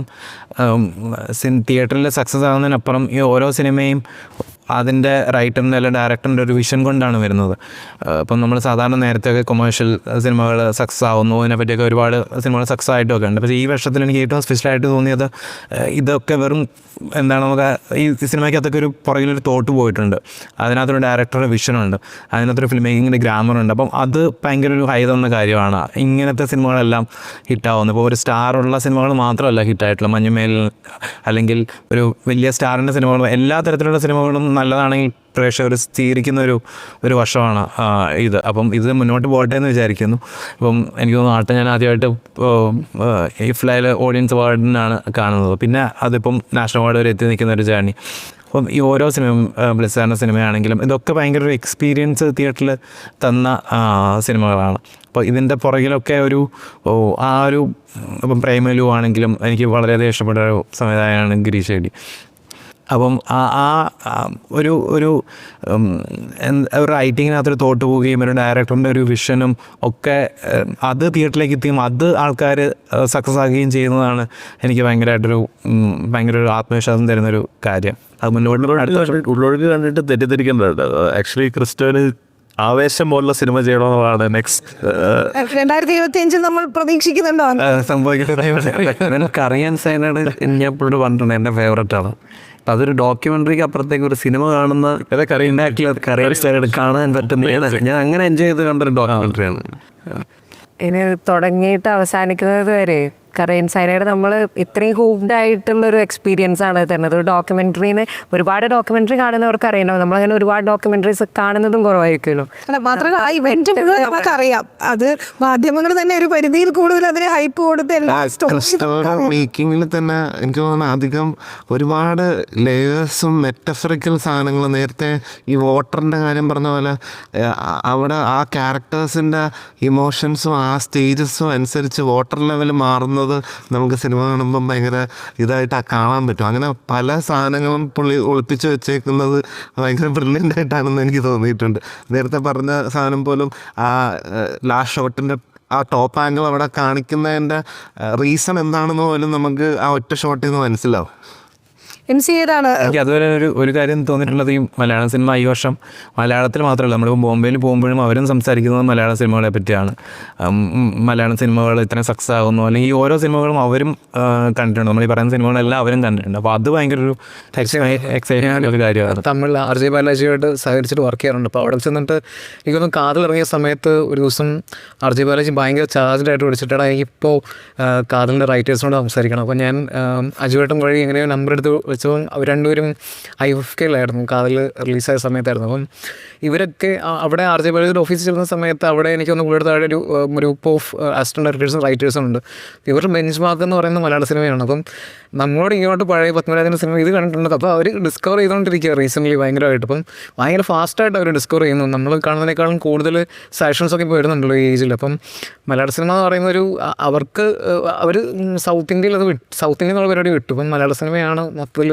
തിയേറ്ററിൽ സക്സസ് ആകുന്നതിനപ്പുറം ഈ ഓരോ സിനിമയും അതിൻ്റെ റൈറ്ററിൻ്റെ അല്ലെങ്കിൽ ഡയറക്ടറിൻ്റെ ഒരു വിഷൻ കൊണ്ടാണ് വരുന്നത്. ഇപ്പം നമ്മൾ സാധാരണ നേരത്തെയൊക്കെ കൊമേഴ്ഷ്യൽ സിനിമകൾ സക്സസ് ആവുന്നു, അതിനെപ്പറ്റിയൊക്കെ ഒരുപാട് സിനിമകൾ സക്സസ് ആയിട്ടൊക്കെ ഉണ്ട്. പക്ഷേ ഈ വർഷത്തിൽ എനിക്ക് ഏറ്റവും സ്പെഷ്യലായിട്ട് തോന്നിയത് ഇതൊക്കെ വെറും എന്താണ്, നമുക്ക് ഈ സിനിമയ്ക്കകത്തൊക്കെ ഒരു പുറകിലൊരു തോട്ട് പോയിട്ടുണ്ട്. അതിനകത്തൊരു ഡയറക്ടറുടെ വിഷനുണ്ട്, അതിനകത്തൊരു ഫിലിം മേക്കിങ്ങിൻ്റെ ഗ്രാമറുണ്ട്. അപ്പം അത് ഭയങ്കര ഒരു ഹൈ തന്ന കാര്യമാണ്. ഇങ്ങനത്തെ സിനിമകളെല്ലാം ഹിറ്റാവുന്നു. ഇപ്പോൾ ഒരു സ്റ്റാറുള്ള സിനിമകൾ മാത്രമല്ല ഹിറ്റായിട്ടുള്ള, മഞ്ഞുമേൽ അല്ലെങ്കിൽ ഒരു വലിയ സ്റ്റാറിൻ്റെ സിനിമകളും എല്ലാ തരത്തിലുള്ള സിനിമകളും നല്ലതാണെങ്കിൽ പ്രേക്ഷകർ സ്വീകരിക്കുന്ന ഒരു വർഷമാണ് ഇത്. അപ്പം ഇത് മുന്നോട്ട് പോകട്ടെ എന്ന് വിചാരിക്കുന്നു. അപ്പം എനിക്ക് തോന്നുന്നു ആട്ടം ഞാൻ ആദ്യമായിട്ട് ഇഫ്ലൈൽ ഓഡിയൻസ് അവാർഡിനാണ് കാണുന്നത്. പിന്നെ അതിപ്പം നാഷണൽ അവാർഡ് വരെ എത്തി നിൽക്കുന്ന ഒരു ജേർണി. അപ്പം ഈ ഓരോ സിനിമയും ബ്ലിസ്സാറിൻ്റെ സിനിമയാണെങ്കിലും ഇതൊക്കെ ഭയങ്കര ഒരു എക്സ്പീരിയൻസ് തിയേറ്ററിൽ തന്ന സിനിമകളാണ്. അപ്പോൾ ഇതിൻ്റെ പുറകിലൊക്കെ ആ ഒരു ഇപ്പം പ്രേമലു ആണെങ്കിലും എനിക്ക് വളരെയധികം ഇഷ്ടപ്പെട്ട ഒരു സംവിധായകനാണ് ഗിരീഷ് ഷെഡി. അപ്പം ഒരു റൈറ്റിങ്ങിനകത്തൊരു തോട്ട് പോവുകയും ഒരു ഡയറക്ടറിൻ്റെ ഒരു വിഷനും ഒക്കെ അത് തിയേറ്ററിലേക്ക് എത്തിയും അത് ആൾക്കാർ സക്സസ് ആകുകയും ചെയ്യുന്നതാണ് എനിക്ക് ഭയങ്കര ഒരു ആത്മവിശ്വാസം തരുന്നൊരു കാര്യം. അത് മുന്നോട്ട് ഉള്ളൊഴുക്ക് കണ്ടിട്ട് തെറ്റിദ്ധരിക്കേണ്ടത് ആക്ച്വലി ക്രിസ്റ്റോന് ആവേശം പോലുള്ള സിനിമ ചെയ്യണമെന്നുള്ളതാണ് നെക്സ്റ്റ് 2025 നമ്മൾ പ്രതീക്ഷിക്കുന്നുണ്ടോ? സംഭവിക്കുന്നത് കറിയാൻ സൈനാണ് ഞാൻ എപ്പോഴും പറഞ്ഞിട്ടുണ്ട് എൻ്റെ ഫേവറേറ്റാണ്. അപ്പം അതൊരു ഡോക്യുമെൻ്ററിക്ക് അപ്പുറത്തേക്ക് ഒരു സിനിമ കാണുന്ന കറിയാൻ സൈനായിട്ട് കാണാൻ പറ്റുന്ന ഞാൻ അങ്ങനെ എൻജോയ് ചെയ്ത് കണ്ടൊരു ഡോക്യുമെൻ്ററിയാണ്. ഇനി തുടങ്ങിയിട്ട് അവസാനിക്കുന്നത് വരെ കറിയൻ സൈനയുടെ നമ്മൾ ഇത്രയും ഹൂക്ഡ് ആയിട്ടുള്ളൊരു എക്സ്പീരിയൻസ് ആണ് തരുന്നത്. ഒരു ഡോക്യുമെൻ്ററിന്ന് ഒരുപാട് ഡോക്യുമെൻ്ററി കാണുന്നവർക്ക് അറിയണം. നമ്മളങ്ങനെ ഒരുപാട് ഡോക്യുമെൻ്ററീസ് കാണുന്നതും കുറവായിരിക്കുമല്ലോ. അല്ല, മാത്രമല്ല ആ ഇവന്റ് നമുക്കറിയാം, അത് മാധ്യമങ്ങൾ തന്നെ ഒരു പരിധിയിൽ കൂടുതൽ അതിന് ഹൈപ്പ് കൊടുത്ത് മേക്കിങ്ങിൽ തന്നെ എനിക്ക് തോന്നുന്നു അധികം ഒരുപാട് ലേയേഴ്സും മെറ്റഫറിക്കൽ സാധനങ്ങളും. നേരത്തെ ഈ വോട്ടറിൻ്റെ കാര്യം പറഞ്ഞ പോലെ അവിടെ ആ ക്യാരക്ടേഴ്സിൻ്റെ ഇമോഷൻസും ആ സ്റ്റേജസും അനുസരിച്ച് വോട്ടർ ലെവൽ മാറുന്നത് നമുക്ക് സിനിമ കാണുമ്പം ഭയങ്കര ഇതായിട്ട് കാണാൻ പറ്റും. അങ്ങനെ പല സാധനങ്ങളും പുള്ളി ഒളിപ്പിച്ച് വെച്ചേക്കുന്നത് ഭയങ്കര ബ്രില്യൻ്റ് ആയിട്ടാണെന്ന് എനിക്ക് തോന്നിയിട്ടുണ്ട്. നേരത്തെ പറഞ്ഞ സാധനം പോലും ആ ലാസ്റ്റ് ഷോട്ടിൻ്റെ ആ ടോപ്പ് ആംഗിൾ അവിടെ കാണിക്കുന്നതിൻ്റെ റീസൺ എന്താണെന്ന് പോലും നമുക്ക് ആ ഒറ്റ ഷോട്ടിൽ നിന്ന് മനസ്സിലാവും. MCA'താണ്. എനിക്ക് അതുപോലെ ഒരു കാര്യം തോന്നിയിട്ടുള്ളത്, ഈ മലയാളം സിനിമ ഈ വർഷം മലയാളത്തിൽ മാത്രമല്ല, നമ്മളിപ്പോൾ ബോംബെയിൽ പോകുമ്പോഴും അവരും സംസാരിക്കുന്നത് മലയാള സിനിമകളെ പറ്റിയാണ്. മലയാളം സിനിമകൾ ഇത്രയും സക്സസ് ആകുന്നു, അല്ലെങ്കിൽ ഈ ഓരോ സിനിമകളും അവരും കണ്ടിട്ടുണ്ട്. നമ്മൾ ഈ പറയുന്ന സിനിമകളെല്ലാം അവരും കണ്ടിട്ടുണ്ട്. അപ്പോൾ അത് ഭയങ്കര ഒരു എക്സൈറ്റിംഗ് ഒരു കാര്യമാണ്. തമിഴിൽ RJ ബാലാജിയായിട്ട് സഹകരിച്ചിട്ട് വർക്ക് ചെയ്യാറുണ്ട്. അപ്പോൾ അവിടെ ചെന്നിട്ട് എനിക്കൊന്ന് കാതിൽ ഇറങ്ങിയ സമയത്ത് ഒരു ദിവസം RJ ബാലാജി ഭയങ്കര ചാർജ്ഡായിട്ട് വിളിച്ചിട്ടാണ് എനിക്കിപ്പോൾ കാതിലിൻ്റെ റൈറ്റേഴ്സിനോട് സംസാരിക്കണം. അപ്പോൾ ഞാൻ അജുവേട്ടൻ വഴി എങ്ങനെയോ നമ്പർ എടുത്ത് വെച്ചപ്പോൾ അവർ രണ്ടുപേരും IFKയിലായിരുന്നു, കാതിൽ റിലീസായ സമയത്തായിരുന്നു. അപ്പം ഇവരൊക്കെ അവിടെ RJ ബാലാജിയുടെ ഓഫീസിൽ ചെല്ലുന്ന സമയത്ത് അവിടെ എനിക്കൊന്ന് കൂടുതൽ താഴെ ഒരു ഗ്രൂപ്പ് ഓഫ് അസിസ്റ്റൻ്റ് ഡയറക്ടേഴ്സും റൈറ്റേഴ്സും ഉണ്ട്. ഇവരുടെ ബെഞ്ച് മാർക്ക് എന്ന് പറയുന്ന മലയാള സിനിമയാണ്. അപ്പം നമ്മളോട് ഇങ്ങോട്ട് പഴയ പത്മരാജൻ്റെ സിനിമ ഇത് കണ്ടിട്ടുണ്ട്. അപ്പോൾ അവർ ഡിസ്കവർ ചെയ്തുകൊണ്ടിരിക്കുക റീസെൻ്റ്ലി ഭയങ്കരമായിട്ട്. അപ്പം ഭയങ്കര ഫാസ്റ്റായിട്ട് അവർ ഡിസ്കവർ ചെയ്യുന്നു. നമ്മൾ കാണുന്നതിനേക്കാളും കൂടുതൽ സജഷൻസൊക്കെ ഇപ്പോൾ വരുന്നുണ്ടല്ലോ ഈ ഏജിൽ. അപ്പം മലയാള സിനിമ എന്ന് പറയുന്ന അവർക്ക് അവർ സൗത്ത് ഇന്ത്യയിൽ സൗത്ത് ഇന്ത്യയിൽ നിന്നുള്ള പരിപാടി വിട്ടു. ഇപ്പം മലയാള സിനിമയാണ് മൊത്തത്തിൽ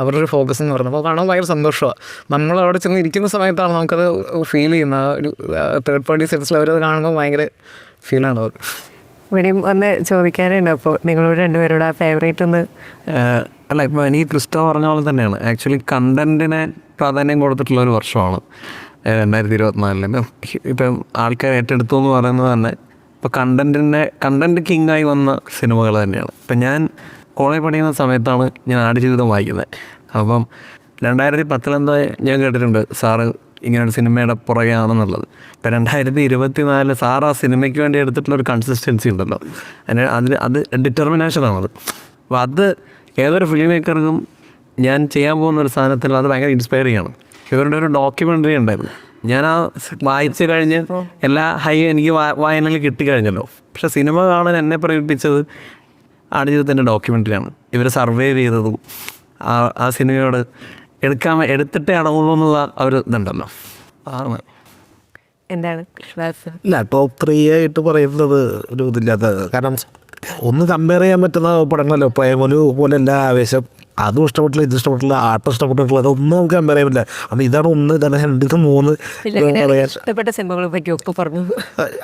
അവരുടെ ഒരു ഫോക്കസ് എന്ന് പറയുന്നത്. അപ്പോൾ കാണാൻ ഭയങ്കര സന്തോഷമാണ്. നമ്മൾ അവിടെ ചെന്ന് ഇരിക്കുന്ന സമയത്താണ് നമുക്കത് ഫീൽ ചെയ്യുന്ന ഒരു തേർഡ് പാർട്ടി സെൻസിൽ അവരത് കാണുമ്പോൾ ഭയങ്കര ഫീലാണ് അവർ. ഇവിടെയും ഒന്ന് ചോദിക്കാനുണ്ട്. അപ്പോൾ നിങ്ങളോട് രണ്ടുപേരുടെ ഫേവറേറ്റ് ഒന്ന് അല്ല, ഇപ്പോൾ എനിക്ക് ക്രിസ്റ്റോ പറഞ്ഞ പോലെ തന്നെയാണ്. ആക്ച്വലി കണ്ടൻറ്റിനെ പ്രാധാന്യം കൊടുത്തിട്ടുള്ള ഒരു വർഷമാണ് 2024. ഇപ്പം ആൾക്കാർ ഏറ്റെടുത്തു എന്ന് പറയുന്നത് തന്നെ ഇപ്പോൾ കണ്ടൻറ്റ് കിങ്ങായി വന്ന സിനിമകൾ തന്നെയാണ്. ഇപ്പം ഞാൻ കോളേജ് പഠിക്കുന്ന സമയത്താണ് ഞാൻ ആടുജീവിതം വായിക്കുന്നത്. അപ്പം 2010 ഞാൻ കേട്ടിട്ടുണ്ട് സാറ് ഇങ്ങനൊരു സിനിമയുടെ പുറകെയാണെന്നുള്ളത്. ഇപ്പം 2024 സാർ ആ സിനിമയ്ക്ക് വേണ്ടി എടുത്തിട്ടുള്ളൊരു കൺസിസ്റ്റൻസി ഉണ്ടല്ലോ, അത് ഡിറ്റർമിനേഷനാണത്. അപ്പോൾ അത് ഏതൊരു ഫിലിം മേക്കർക്കും ഞാൻ ചെയ്യാൻ പോകുന്ന ഒരു സാധനത്തിൽ അത് ഭയങ്കര ഇൻസ്പയറിംഗ് ആണ്. ഇവരുടെ ഒരു ഡോക്യുമെൻ്ററി ഉണ്ടായിരുന്നു, ഞാൻ ആ വായിച്ച് കഴിഞ്ഞ് എല്ലാ എനിക്ക് വായനയിൽ കിട്ടിക്കഴിഞ്ഞല്ലോ. പക്ഷെ സിനിമ കാണാൻ എന്നെ പ്രേരിപ്പിച്ചത് ആടുജീവിതത്തിൻ്റെ ഡോക്യുമെൻ്ററിയാണ്. ഇവർ സർവൈവ് ചെയ്തതും ആ സിനിമയോട് എടുത്തിട്ടേ അടങ്ങുള്ളൂ എന്നുള്ള ഒരു ഇതുണ്ടല്ലോ. എന്താണ് ഇല്ല, ടോപ്പ് 3 ആയിട്ട് പറയുന്നത് ഒരു ഇതില്ലാത്ത, കാരണം ഒന്ന് കമ്പയർ ചെയ്യാൻ പറ്റുന്ന പടങ്ങളല്ലോ. പ്രേമലു പോലെയല്ല ആവേശം, അതും ഇഷ്ടപ്പെട്ടില്ല, ഇത് ഇഷ്ടപ്പെട്ടില്ല, ആട്ടം ഇഷ്ടപ്പെട്ടിട്ടുള്ള അതൊന്നും നമുക്ക് കമ്പയർ ചെയ്യാൻ പറ്റില്ല. അപ്പം ഇതാണ് 1, ഇതാണ് 2, ഇത് 3 ഇഷ്ടപ്പെട്ട സിനിമകളെ പറ്റി ഒക്കെ പറഞ്ഞു.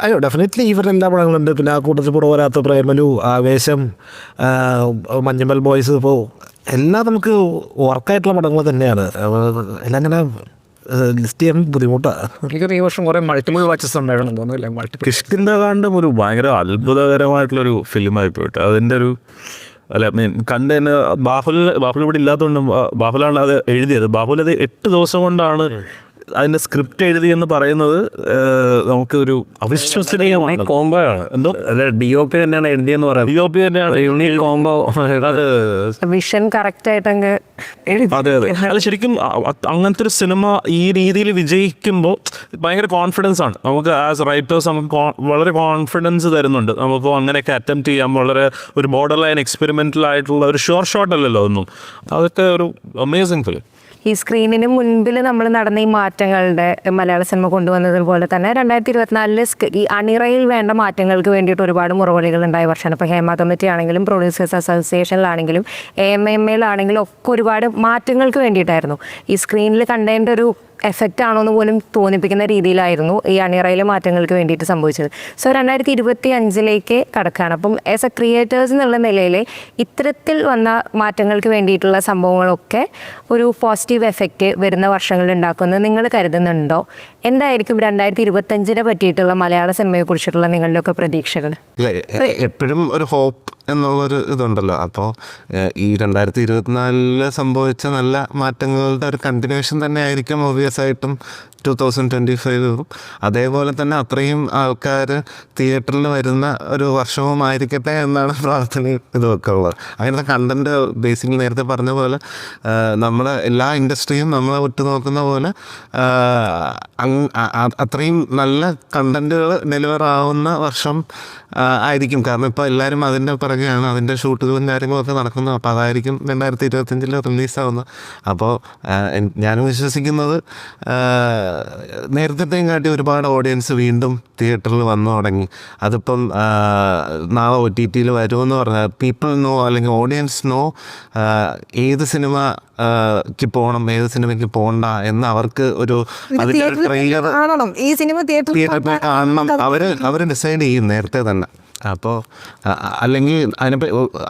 അയ്യോ, ഡെഫിനറ്റ്ലി ഇവരുടെ എല്ലാ പടങ്ങളുണ്ട്. പിന്നെ ആ കൂട്ടത്തിൽ കൂടെ വരാത്ത പ്രേമലു, ആവേശം, മഞ്ഞുമൽ ബോയ്സ്, ഇപ്പോൾ എല്ലാം നമുക്ക് വർക്കായിട്ടുള്ള പടങ്ങൾ തന്നെയാണ്. എല്ലാം ഇങ്ങനെ ലിസ്റ്റ് ചെയ്യാൻ ബുദ്ധിമുട്ടാണ്. എനിക്കൊരു ഈ വർഷം കുറേ മൾട്ടിപ്പിൾ വാച്ചസ് ഉണ്ടായിരുന്നു തോന്നുന്നില്ല. കിഷ്കിന്ധാകാന്ഡം ഒരു ഭയങ്കര അത്ഭുതകരമായിട്ടുള്ളൊരു ഫിലിമായി പോയിട്ട് അതിൻ്റെ ഒരു കണ്ടതിന് ബാഹുൽ ഇവിടെ ഇല്ലാത്തതുകൊണ്ടും ബാഹുലാണ് അത് എഴുതിയത്. ബാഹുൽ അത് 8 ദിവസം കൊണ്ടാണ് അതിൻ്റെ സ്ക്രിപ്റ്റ് എഴുതി എന്ന് പറയുന്നത് നമുക്ക് ഒരു അവിശ്വസനീയമാണ്. കോംബോ ആണ്. എന്തോ അല്ല, DOP തന്നെയാണ് എഴുതിയെന്ന് പറയാം. DOP തന്നെയാണ് യൂണിക് കോംബോ. അത് വിഷൻ കറക്റ്റായിട്ട് അങ്ങ് അതെ അതെ. അത് ശരിക്കും അങ്ങനത്തെ ഒരു സിനിമ ഈ രീതിയിൽ വിജയിക്കുമ്പോൾ ഭയങ്കര കോൺഫിഡൻസ് ആണ് നമുക്ക്. ആസ് റൈറ്റേഴ്സ് നമുക്ക് വളരെ കോൺഫിഡൻസ് തരുന്നുണ്ട്. നമുക്ക് അങ്ങനെയൊക്കെ അറ്റംപ്റ്റ് ചെയ്യാം. വളരെ ഒരു ബോർഡർ ലൈൻ എക്സ്പെരിമെൻ്റൽ ആയിട്ടുള്ള ഒരു ഷോർട്ട് ഷോട്ട് അല്ലല്ലോ ഒന്നും. അതൊക്കെ ഒരു അമേസിങ് ഫിലിം. ഈ സ്ക്രീനിന് മുൻപിൽ നമ്മൾ നടന്ന ഈ മാറ്റങ്ങളുടെ മലയാള സിനിമ കൊണ്ടുവന്നതുപോലെ തന്നെ 2024 ഈ അണിറയിൽ വേണ്ട മാറ്റങ്ങൾക്ക് വേണ്ടിയിട്ട് ഒരുപാട് മുറവിളികൾ ഉണ്ടായ വർഷമാണ്. ഇപ്പോൾ ഹേമ കമ്മിറ്റി ആണെങ്കിലും പ്രൊഡ്യൂസേഴ്സ് അസോസിയേഷനിലാണെങ്കിലും AMAയിലാണെങ്കിലും ഒക്കെ ഒരുപാട് മാറ്റങ്ങൾക്ക് വേണ്ടിയിട്ടായിരുന്നു. ഈ സ്ക്രീനിൽ കണ്ടതിൻ്റെ ഒരു എഫക്റ്റ് ആണോ എന്ന് പോലും തോന്നിപ്പിക്കുന്ന രീതിയിലായിരുന്നു ഈ അണിറയിലെ മാറ്റങ്ങൾക്ക് വേണ്ടിയിട്ട് സംഭവിച്ചത്. സോ 2025 കടക്കുകയാണ്. അപ്പം ആസ് എ ക്രിയേറ്റേഴ്സ് എന്നുള്ള നിലയിൽ ഇത്തരത്തിൽ വന്ന മാറ്റങ്ങൾക്ക് വേണ്ടിയിട്ടുള്ള സംഭവങ്ങളൊക്കെ ഒരു പോസിറ്റീവ് എഫക്റ്റ് വരുന്ന വർഷങ്ങളിൽ ഉണ്ടാക്കുമെന്ന് നിങ്ങൾ കരുതുന്നുണ്ടോ? എന്തായിരിക്കും 2025 പറ്റിയിട്ടുള്ള മലയാള സിനിമയെക്കുറിച്ചിട്ടുള്ള നിങ്ങളുടെയൊക്കെ പ്രതീക്ഷകൾ? എപ്പോഴും ഒരു ഹോപ്പ് എന്നുള്ളൊരു ഇതുണ്ടല്ലോ. അപ്പോൾ ഈ 2024 സംഭവിച്ച നല്ല മാറ്റങ്ങളുടെ ഒരു കണ്ടിന്യൂഷൻ തന്നെ ആയിരിക്കും ഒബ്വിയസ് ആയിട്ടും 2025. അതേപോലെ തന്നെ അത്രയും ആൾക്കാർ തിയേറ്ററിൽ വരുന്ന ഒരു വർഷവും ആയിരിക്കട്ടെ എന്നാണ് പ്രാർത്ഥനയും ഇതൊക്കെ ഉള്ളത്. അങ്ങനത്തെ കണ്ടൻറ്റ് ബേസിക്കലി നേരത്തെ പറഞ്ഞ പോലെ നമ്മളെ എല്ലാ ഇൻഡസ്ട്രിയും നമ്മളെ ഉറ്റുനോക്കുന്ന പോലെ അത്രയും നല്ല കണ്ടൻറ്റുകൾ ഡെലിവർ ആവുന്ന വർഷം ആയിരിക്കും. കാരണം ഇപ്പോൾ എല്ലാവരും അതിൻ്റെ പിറകെയാണ്, അതിൻ്റെ ഷൂട്ടുകളും കാര്യങ്ങളൊക്കെ നടക്കുന്നത്. അപ്പോൾ അതായിരിക്കും 2025 റിലീസാവുന്നത്. അപ്പോൾ ഞാനും വിശ്വസിക്കുന്നത് നേരത്തെയും കാട്ടി ഒരുപാട് ഓഡിയൻസ് വീണ്ടും തിയേറ്ററിൽ വന്നു തുടങ്ങി. അതിപ്പം നാളെ OTTയിൽ വരുമെന്ന് പറഞ്ഞാൽ പീപ്പിൾ നോ, അല്ലെങ്കിൽ ഓഡിയൻസ് നോ ഏത് സിനിമയ്ക്ക് പോകണം, ഏത് സിനിമയ്ക്ക് പോകണ്ട എന്ന് അവർക്ക് ഒരു അതിൻ്റെ ട്രെയിലർ ഈ സിനിമ തിയേറ്ററിൽ കാണണം അവർ ഡിസൈഡ് ചെയ്യും നേരത്തെ തന്നെ. അപ്പോൾ അല്ലെങ്കിൽ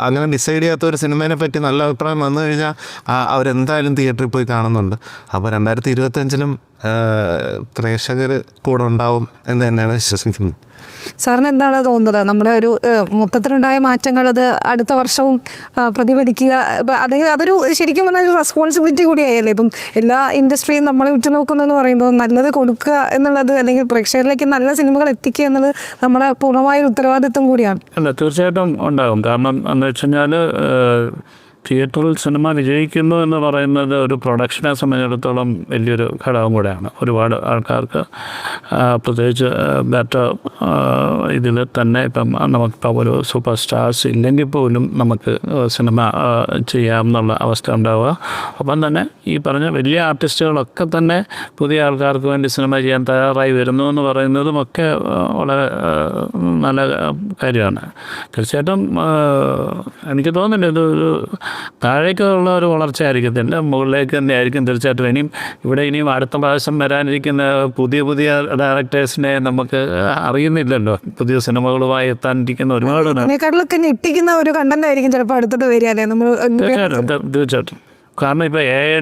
അങ്ങനെ ഡിസൈഡ് ചെയ്യാത്ത ഒരു സിനിമേനെ പറ്റി നല്ല അഭിപ്രായം വന്നു കഴിഞ്ഞാൽ അവരെന്തായാലും തിയേറ്ററിൽ പോയി കാണുന്നുണ്ട്. അപ്പോൾ 2025 പ്രേക്ഷകർ കൂടെ ഉണ്ടാവും എന്ന് തന്നെയാണ് വിശ്വസിക്കുന്നത്. സാറിന് എന്താണ് തോന്നുന്നത്? നമ്മുടെ ഒരു മൊത്തത്തിലുണ്ടായ മാറ്റങ്ങൾ അത് അടുത്ത വർഷവും പ്രതിഫലിക്കുക, അല്ലെങ്കിൽ അതൊരു ശരിക്കും പറഞ്ഞാൽ ഒരു റെസ്പോൺസിബിലിറ്റി കൂടിയായല്ലേ? ഇപ്പം എല്ലാ ഇൻഡസ്ട്രിയും നമ്മളെ ഉറ്റുനോക്കുന്നതെന്ന് പറയുമ്പോൾ നല്ലത് കൊടുക്കുക എന്നുള്ളത്, അല്ലെങ്കിൽ പ്രേക്ഷകരിലേക്ക് നല്ല സിനിമകൾ എത്തിക്കുക എന്നുള്ളത് നമ്മുടെ പൂർണ്ണമായൊരു ഉത്തരവാദിത്വം കൂടിയാണ്. അല്ല, തീർച്ചയായിട്ടും ഉണ്ടാകും. കാരണം എന്ന് വെച്ച് കഴിഞ്ഞാൽ തിയേറ്ററിൽ സിനിമ വിജയിക്കുന്നു എന്ന് പറയുന്നത് ഒരു പ്രൊഡക്ഷനെ സംബന്ധിച്ചിടത്തോളം വലിയൊരു ഘടകം കൂടെയാണ്. ഒരുപാട് ആൾക്കാർക്ക് പ്രത്യേകിച്ച് ബെറ്റർ ഇതിൽ തന്നെ ഇപ്പം നമുക്കിപ്പോൾ ഒരു സൂപ്പർ സ്റ്റാർസ് ഇല്ലെങ്കിൽ പോലും നമുക്ക് സിനിമ ചെയ്യാമെന്നുള്ള അവസ്ഥ ഉണ്ടാവുക. ഒപ്പം തന്നെ ഈ പറഞ്ഞ വലിയ ആർട്ടിസ്റ്റുകളൊക്കെ തന്നെ പുതിയ ആൾക്കാർക്ക് വേണ്ടി സിനിമ ചെയ്യാൻ തയ്യാറായി വരുന്നു എന്ന് പറയുന്നതുമൊക്കെ വളരെ നല്ല കാര്യമാണ്. തീർച്ചയായിട്ടും എനിക്ക് തോന്നുന്നില്ല ഇതൊരു താഴേക്കുള്ള ഒരു വളർച്ച ആയിരിക്കത്തില്ല, മുകളിലേക്ക് തന്നെ ആയിരിക്കും തീർച്ചയായിട്ടും. ഇനിയും അടുത്ത പ്രാവശ്യം വരാനിരിക്കുന്ന പുതിയ ഡയറക്ടേഴ്സിനെ നമുക്ക് അറിയുന്നില്ലല്ലോ. പുതിയ സിനിമകളുമായി എത്താനിരിക്കുന്ന ഒരുപാട് ഞെട്ടിക്കുന്ന ഒരു കണ്ടന്റ് ആയിരിക്കും ചിലപ്പോൾ അടുത്തോട്ട് വരിക അല്ലേ? നമ്മൾ തീർച്ചയായിട്ടും. കാരണം ഇപ്പോൾ AI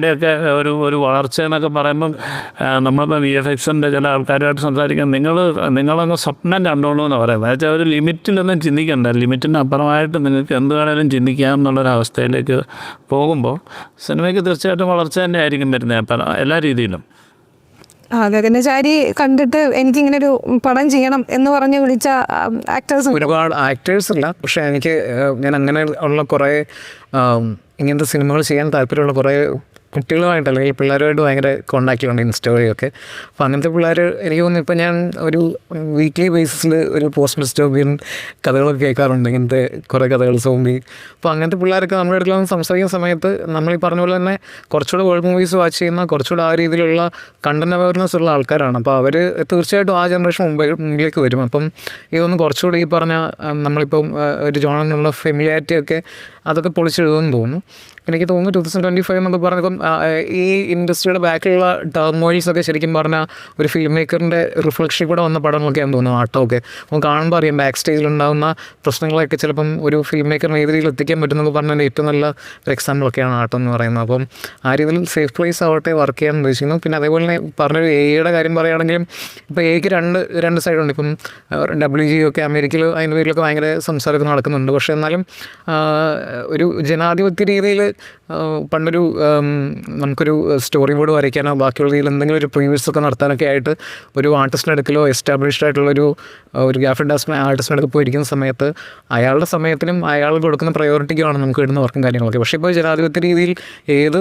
ഒരു വളർച്ച എന്നൊക്കെ പറയുമ്പം നമ്മളിപ്പോൾ VFXൻ്റെ ചില ആൾക്കാരുമായിട്ട് സംസാരിക്കാൻ നിങ്ങളങ്ങ് സ്വപ്നം കണ്ടോളൂ എന്ന് പറയുന്നത്. വെച്ചാൽ ഒരു ലിമിറ്റിലൊന്നും ചിന്തിക്കണ്ട, ലിമിറ്റിന് അപ്പുറമായിട്ട് നിങ്ങൾക്ക് എന്ത് വേണേലും ചിന്തിക്കാം എന്നുള്ളൊരവസ്ഥയിലേക്ക് പോകുമ്പോൾ സിനിമയ്ക്ക് തീർച്ചയായിട്ടും വളർച്ച തന്നെ ആയിരിക്കും വരുന്നത് അപ്പം എല്ലാ രീതിയിലും. ഗഗനചാരി കണ്ടിട്ട് എനിക്കിങ്ങനെ ഒരു പടം ചെയ്യണം എന്ന് പറഞ്ഞ് വിളിച്ച ആക്ടേഴ്സ് ഒരുപാട് ആക്ടേഴ്സ് അല്ല, പക്ഷേ ഞാൻ അങ്ങനെ ഉള്ള കുറേ ഇങ്ങനത്തെ സിനിമകൾ ചെയ്യാൻ താല്പര്യമുള്ള കുറേ കുട്ടികളുമായിട്ട് അല്ലെങ്കിൽ പിള്ളേരുമായിട്ട് ഭയങ്കര കോണ്ടാക്റ്റിലുണ്ട് ഇൻസ്റ്റ വഴിയൊക്കെ. അപ്പോൾ അങ്ങനത്തെ പിള്ളേർ എനിക്ക് തോന്നുന്നു ഇപ്പം ഞാൻ ഒരു വീക്ക്ലി ബേസിസിൽ ഒരു പോസ്റ്റ് ഡിസ്റ്റോബിയൻ കഥകളൊക്കെ കേൾക്കാറുണ്ട്, ഇങ്ങനത്തെ കുറേ കഥകൾ സോംബി. അപ്പോൾ അങ്ങനത്തെ പിള്ളേരൊക്കെ നമ്മുടെ അടുത്ത് സംസാരിക്കുന്ന സമയത്ത് നമ്മൾ ഈ പറഞ്ഞ പോലെ തന്നെ കുറച്ചുകൂടെ വേൾഡ് മൂവീസ് വാച്ച് ചെയ്യുന്ന കുറച്ചുകൂടെ ആ രീതിയിലുള്ള കണ്ടന്റ് അവയർനെസ് ഉള്ള ആൾക്കാരാണ്. അപ്പോൾ അവർ തീർച്ചയായിട്ടും ആ ജനറേഷൻ മുമ്പിലേക്ക് വരും. അപ്പം ഇതൊന്നും കുറച്ചുകൂടി ഈ പറഞ്ഞ നമ്മളിപ്പം ഒരു ജോണിനുള്ള ഫെമിലിയാരിറ്റി ഒക്കെ അതൊക്കെ പൊളിച്ചെഴുതുമെന്ന് തോന്നുന്നു. എനിക്ക് തോന്നുന്നു 2025 എന്നൊക്കെ പറഞ്ഞപ്പം ഈ ഇൻഡസ്ട്രിയുടെ ബാക്കിലുള്ള ടേർമോയിൽസൊക്കെ ശരിക്കും പറഞ്ഞാൽ ഒരു ഫിലിം മേക്കറിൻ്റെ റിഫ്ലക്ഷൻ കൂടെ വന്ന പടങ്ങളൊക്കെയാണെന്ന് തോന്നുന്നു. ആട്ടമൊക്കെ നമുക്ക് കാണുമ്പോൾ അറിയാം ബാക്ക് സ്റ്റേജിലുണ്ടാകുന്ന പ്രശ്നങ്ങളൊക്കെ ചിലപ്പം ഒരു ഫിലിം മേക്കറിന് ഏത് രീതിയിൽ എത്തിക്കാൻ പറ്റുമെന്നൊക്കെ പറഞ്ഞാൽ ഏറ്റവും നല്ല ഒരു എക്സാമ്പിളൊക്കെയാണ് ആട്ടം എന്ന് പറയുന്നത്. അപ്പം ആ രീതിയിൽ സേഫ് പ്ലേസ് ആവട്ടെ വർക്ക് ചെയ്യാൻ ഉദ്ദേശിക്കുന്നു. പിന്നെ അതേപോലെ തന്നെ പറഞ്ഞൊരു AI കാര്യം പറയുകയാണെങ്കിലും ഇപ്പോൾ AIക്ക് രണ്ട് സൈഡുണ്ട്. ഇപ്പം WG ഒക്കെ അമേരിക്കയിൽ അതിൻ്റെ പേരിലൊക്കെ ഭയങ്കര സംസാരമൊക്കെ നടക്കുന്നുണ്ട്. പക്ഷേ എന്നാലും ഒരു ജനാധിപത്യ രീതിയിൽ പണ്ടൊരു നമുക്കൊരു സ്റ്റോറി ബോർഡ് വരയ്ക്കാനോ ബാക്കിയുള്ള രീതിയിൽ എന്തെങ്കിലും ഒരു പ്രീവ്യൂസ് ഒക്കെ നടത്താനൊക്കെ ആയിട്ട് ഒരു ആർട്ടിസ്റ്റിൻ്റെ അടുക്കലോ എസ്റ്റാബ്ലിഷ്ഡ് ആയിട്ടുള്ളൊരു ഗ്രാഫിക് ആർട്ടിസ്റ്റിൻ്റെ അടുത്ത് പോയിരിക്കുന്ന സമയത്ത് അയാളുടെ സമയത്തിനും അയാൾ കൊടുക്കുന്ന പ്രയോറിറ്റിക്കുമാണ് നമുക്ക് കിട്ടുന്ന വർക്കും കാര്യങ്ങളൊക്കെ. പക്ഷേ ഇപ്പോൾ ജനാധിപത്യ രീതിയിൽ ഏത്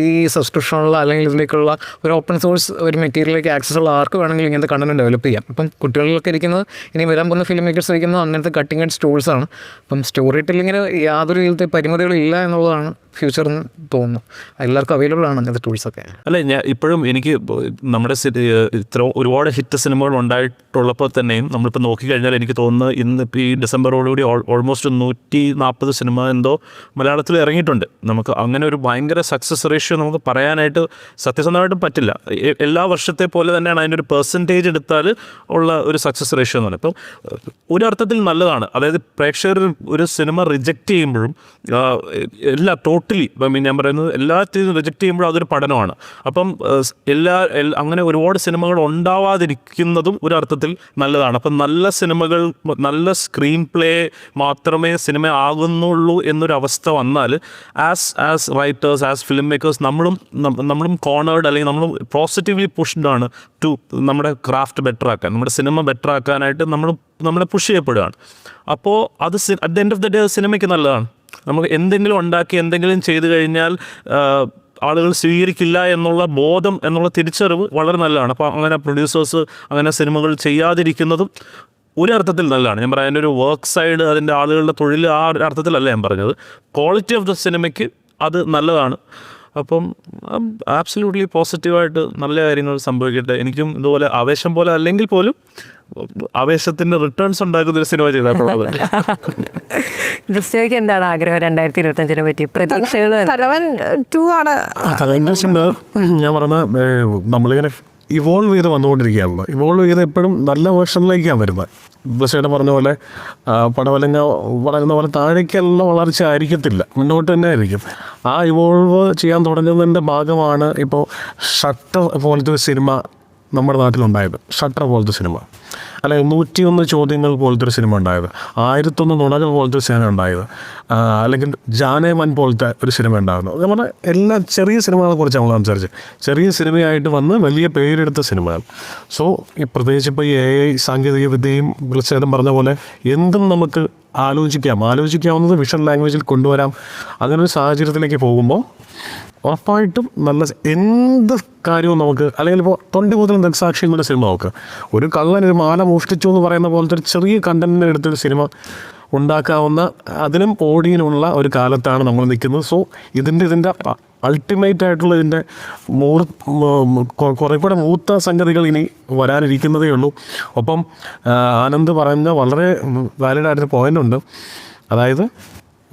ഈ സബ്സ്ക്രിപ്ഷനുള്ള അല്ലെങ്കിൽ ഇതിലേക്കുള്ള ഒരു ഓപ്പൺ സോഴ്സ് ഒരു മെറ്റീരിയലിലേക്ക് ആക്സസ് ഉള്ള ആർക്ക് വേണമെങ്കിലും ഇങ്ങനത്തെ കണ്ടന്റ് ഡെവലപ്പ് ചെയ്യാം. ഇപ്പം കുട്ടികളിലൊക്കെ ഇരിക്കുന്നത് ഇനി വരാൻ പോകുന്ന ഫിലിം മേക്കേഴ്സ് ഇരിക്കുന്നത് അങ്ങനത്തെ കട്ടിങ് എഡ്ജ് ടൂൾസാണ്. അപ്പം സ്റ്റോറി ടെല്ലിങ്ങിന് യാതൊരു രീതിയിലത്തെ പരിമിതികളില്ല എന്നുള്ളതാണ് ഫ്യൂച്ചർ എന്ന് തോന്നുന്നു. എല്ലാവർക്കും അവൈലബിൾ ആണ് അങ്ങനത്തെ ടൂൾസൊക്കെ. അല്ല, ഞാൻ ഇപ്പോഴും എനിക്ക് നമ്മുടെ ഇത്ര ഒരുപാട് ഹിറ്റ് സിനിമകൾ ഉണ്ടായിട്ടുള്ളപ്പോൾ തന്നെയും നമ്മളിപ്പോൾ നോക്കിക്കഴിഞ്ഞാൽ എനിക്ക് തോന്നുന്നു ഇന്നിപ്പോൾ ഈ ഡിസംബറോടുകൂടി ഓൾമോസ്റ്റ് 140 സിനിമ എന്തോ മലയാളത്തിൽ ഇറങ്ങിയിട്ടുണ്ട്. നമുക്ക് അങ്ങനെ ഒരു ഭയങ്കര സക്സസ് റേഷ്യോ നമുക്ക് പറയാനായിട്ട് സത്യസന്ധമായിട്ടും പറ്റില്ല. എല്ലാ വർഷത്തെ പോലെ തന്നെയാണ് അതിൻ്റെ ഒരു പെർസെൻറ്റേജ് എടുത്താൽ ഉള്ള ഒരു സക്സസ് റേഷ്യോ എന്ന് പറയുന്നത്. ഇപ്പം ഒരർത്ഥത്തിൽ നല്ലതാണ്. അതായത് പ്രേക്ഷകർ ഒരു സിനിമ റിജക്റ്റ് ചെയ്യുമ്പോഴും ഞാൻ പറയുന്നത് എല്ലാത്തിനും റിജക്റ്റ് ചെയ്യുമ്പോഴും അതൊരു പഠനമാണ്. അപ്പം അങ്ങനെ ഒരുപാട് സിനിമകൾ ഉണ്ടാവാതിരിക്കുന്നതും ഒരർത്ഥത്തിൽ നല്ലതാണ്. അപ്പം നല്ല സിനിമകൾ, നല്ല സ്ക്രീൻ പ്ലേ മാത്രമേ സിനിമ ആകുന്നുള്ളൂ എന്നൊരവസ്ഥ വന്നാൽ as writers, as film makers നമ്മളും കോർണേർഡ്, അല്ലെങ്കിൽ നമ്മൾ പോസിറ്റീവ്ലി പുഷ്ഡ് ആണ് ടു നമ്മുടെ ക്രാഫ്റ്റ് ബെറ്റർ ആക്കാൻ, നമ്മുടെ സിനിമ ബെറ്റർ ആക്കാനായിട്ട് നമ്മളെ പുഷ് ചെയ്യപ്പെടുകയാണ്. അപ്പോൾ അത് at the end of the day സിനിമയ്ക്ക് നല്ലതാണ്. നമുക്ക് എന്തെങ്കിലും ഉണ്ടാക്കി എന്തെങ്കിലും ചെയ്തു കഴിഞ്ഞാൽ ആളുകൾ സ്വീകരിക്കില്ല എന്നുള്ള ബോധം, എന്നുള്ള തിരിച്ചറിവ് വളരെ നല്ലതാണ്. അപ്പോൾ അങ്ങനെ പ്രൊഡ്യൂസേഴ്സ് അങ്ങനെ സിനിമകൾ ചെയ്യാതിരിക്കുന്നതും ഒരർത്ഥത്തിൽ നല്ലതാണ്. ഞാൻ പറയാം, അതിൻ്റെ ഒരു വർക്ക് സൈഡ്, അതിൻ്റെ ആളുകളുടെ തൊഴിൽ, ആ ഒരു അർത്ഥത്തിലല്ല ഞാൻ പറഞ്ഞത്. ക്വാളിറ്റി ഓഫ് ദ സിനിമയ്ക്ക് അത് നല്ലതാണ്. അപ്പം ആബ്സല്യൂട്ട്ലി പോസിറ്റീവായിട്ട് നല്ല കാര്യങ്ങൾ സംഭവിക്കട്ടെ. എനിക്കും ഇതുപോലെ ആവേശം പോലെ അല്ലെങ്കിൽ പോലും ആവേശത്തിൻ്റെ റിട്ടേൺസ് ഉണ്ടാക്കുന്നൊരു സിനിമ ചെയ്തിട്ടുള്ളത്. ദൃശ്യയ്ക്ക് എന്താണ് ആഗ്രഹം 2025 പറ്റി? പ്രതീക്ഷകൾ തലവൻ 2 ആണ്. ഞാൻ പറഞ്ഞ നമ്മളിങ്ങനെ ഇവോൾവ് ചെയ്ത് വന്നുകൊണ്ടിരിക്കുകയാണല്ലോ. ഇവോൾവ് ചെയ്ത് എപ്പോഴും നല്ല വേർഷനിലേക്കാണ് വരുന്നത്. ബ്ലസ്സേട്ടൻ പറഞ്ഞ പോലെ പടവലങ്ങ വളരുന്ന പോലെ താഴേക്കുള്ള വളർച്ച ആയിരിക്കത്തില്ല, മുന്നോട്ട് തന്നെ ആയിരിക്കും. ആ ഇവോൾവ് ചെയ്യാൻ തുടങ്ങുന്നതിൻ്റെ ഭാഗമാണ് ഇപ്പോൾ ഷട്ടർ പോലത്തെ ഒരു സിനിമ നമ്മുടെ നാട്ടിലുണ്ടായത്. ഷട്ടർ പോലത്തെ സിനിമ, അല്ലെ 101 ചോദ്യങ്ങൾ പോലത്തെ ഒരു സിനിമ ഉണ്ടായത്, 1001 നുണകൾ പോലത്തെ ഒരു സിനിമ ഉണ്ടായത്, അല്ലെങ്കിൽ ജാനേമൻ പോലത്തെ ഒരു സിനിമ ഉണ്ടാകുന്നു. നമ്മുടെ എല്ലാ ചെറിയ സിനിമകളെ കുറിച്ച് നമ്മൾ സംസാരിച്ച്, ചെറിയ സിനിമയായിട്ട് വന്ന് വലിയ പേരെടുത്ത സിനിമകൾ. സോ പ്രത്യേകിച്ച് ഇപ്പോൾ ഈ AI സാങ്കേതിക വിദ്യയും ബ്ലസ്സേട്ടൻ പറഞ്ഞ പോലെ എന്തും നമുക്ക് ആലോചിക്കാവുന്നത് വിഷൻ ലാംഗ്വേജിൽ കൊണ്ടുവരാം. അങ്ങനെ ഒരു സാഹചര്യത്തിലേക്ക് പോകുമ്പോൾ ഉറപ്പായിട്ടും നല്ല എന്ത് കാര്യവും നമുക്ക്, അല്ലെങ്കിൽ ഇപ്പോൾ 20 മുതൽ ദൃക്സാക്ഷി എന്നൊരു സിനിമ നോക്കുക, ഒരു കള്ളൻ ഒരു മാല മോഷ്ടിച്ചു എന്ന് പറയുന്ന പോലത്തെ ഒരു ചെറിയ കണ്ടന്റിനെ എടുത്തൊരു സിനിമ ഉണ്ടാക്കാവുന്ന, അതിനും ഓടിയിനുള്ള ഒരു കാലത്താണ് നമ്മൾ നിൽക്കുന്നത്. സോ ഇതിൻ്റെ അൾട്ടിമേറ്റ് ആയിട്ടുള്ള ഇതിൻ്റെ കുറേ കൂടെ മൂത്ത സംഗതികൾ ഇനി വരാനിരിക്കുന്നതേ ഉള്ളൂ. ഒപ്പം ആനന്ദ് പറയുന്ന വളരെ വാലിഡ് ആയിട്ടൊരു പോയിൻ്റ് ഉണ്ട്. അതായത്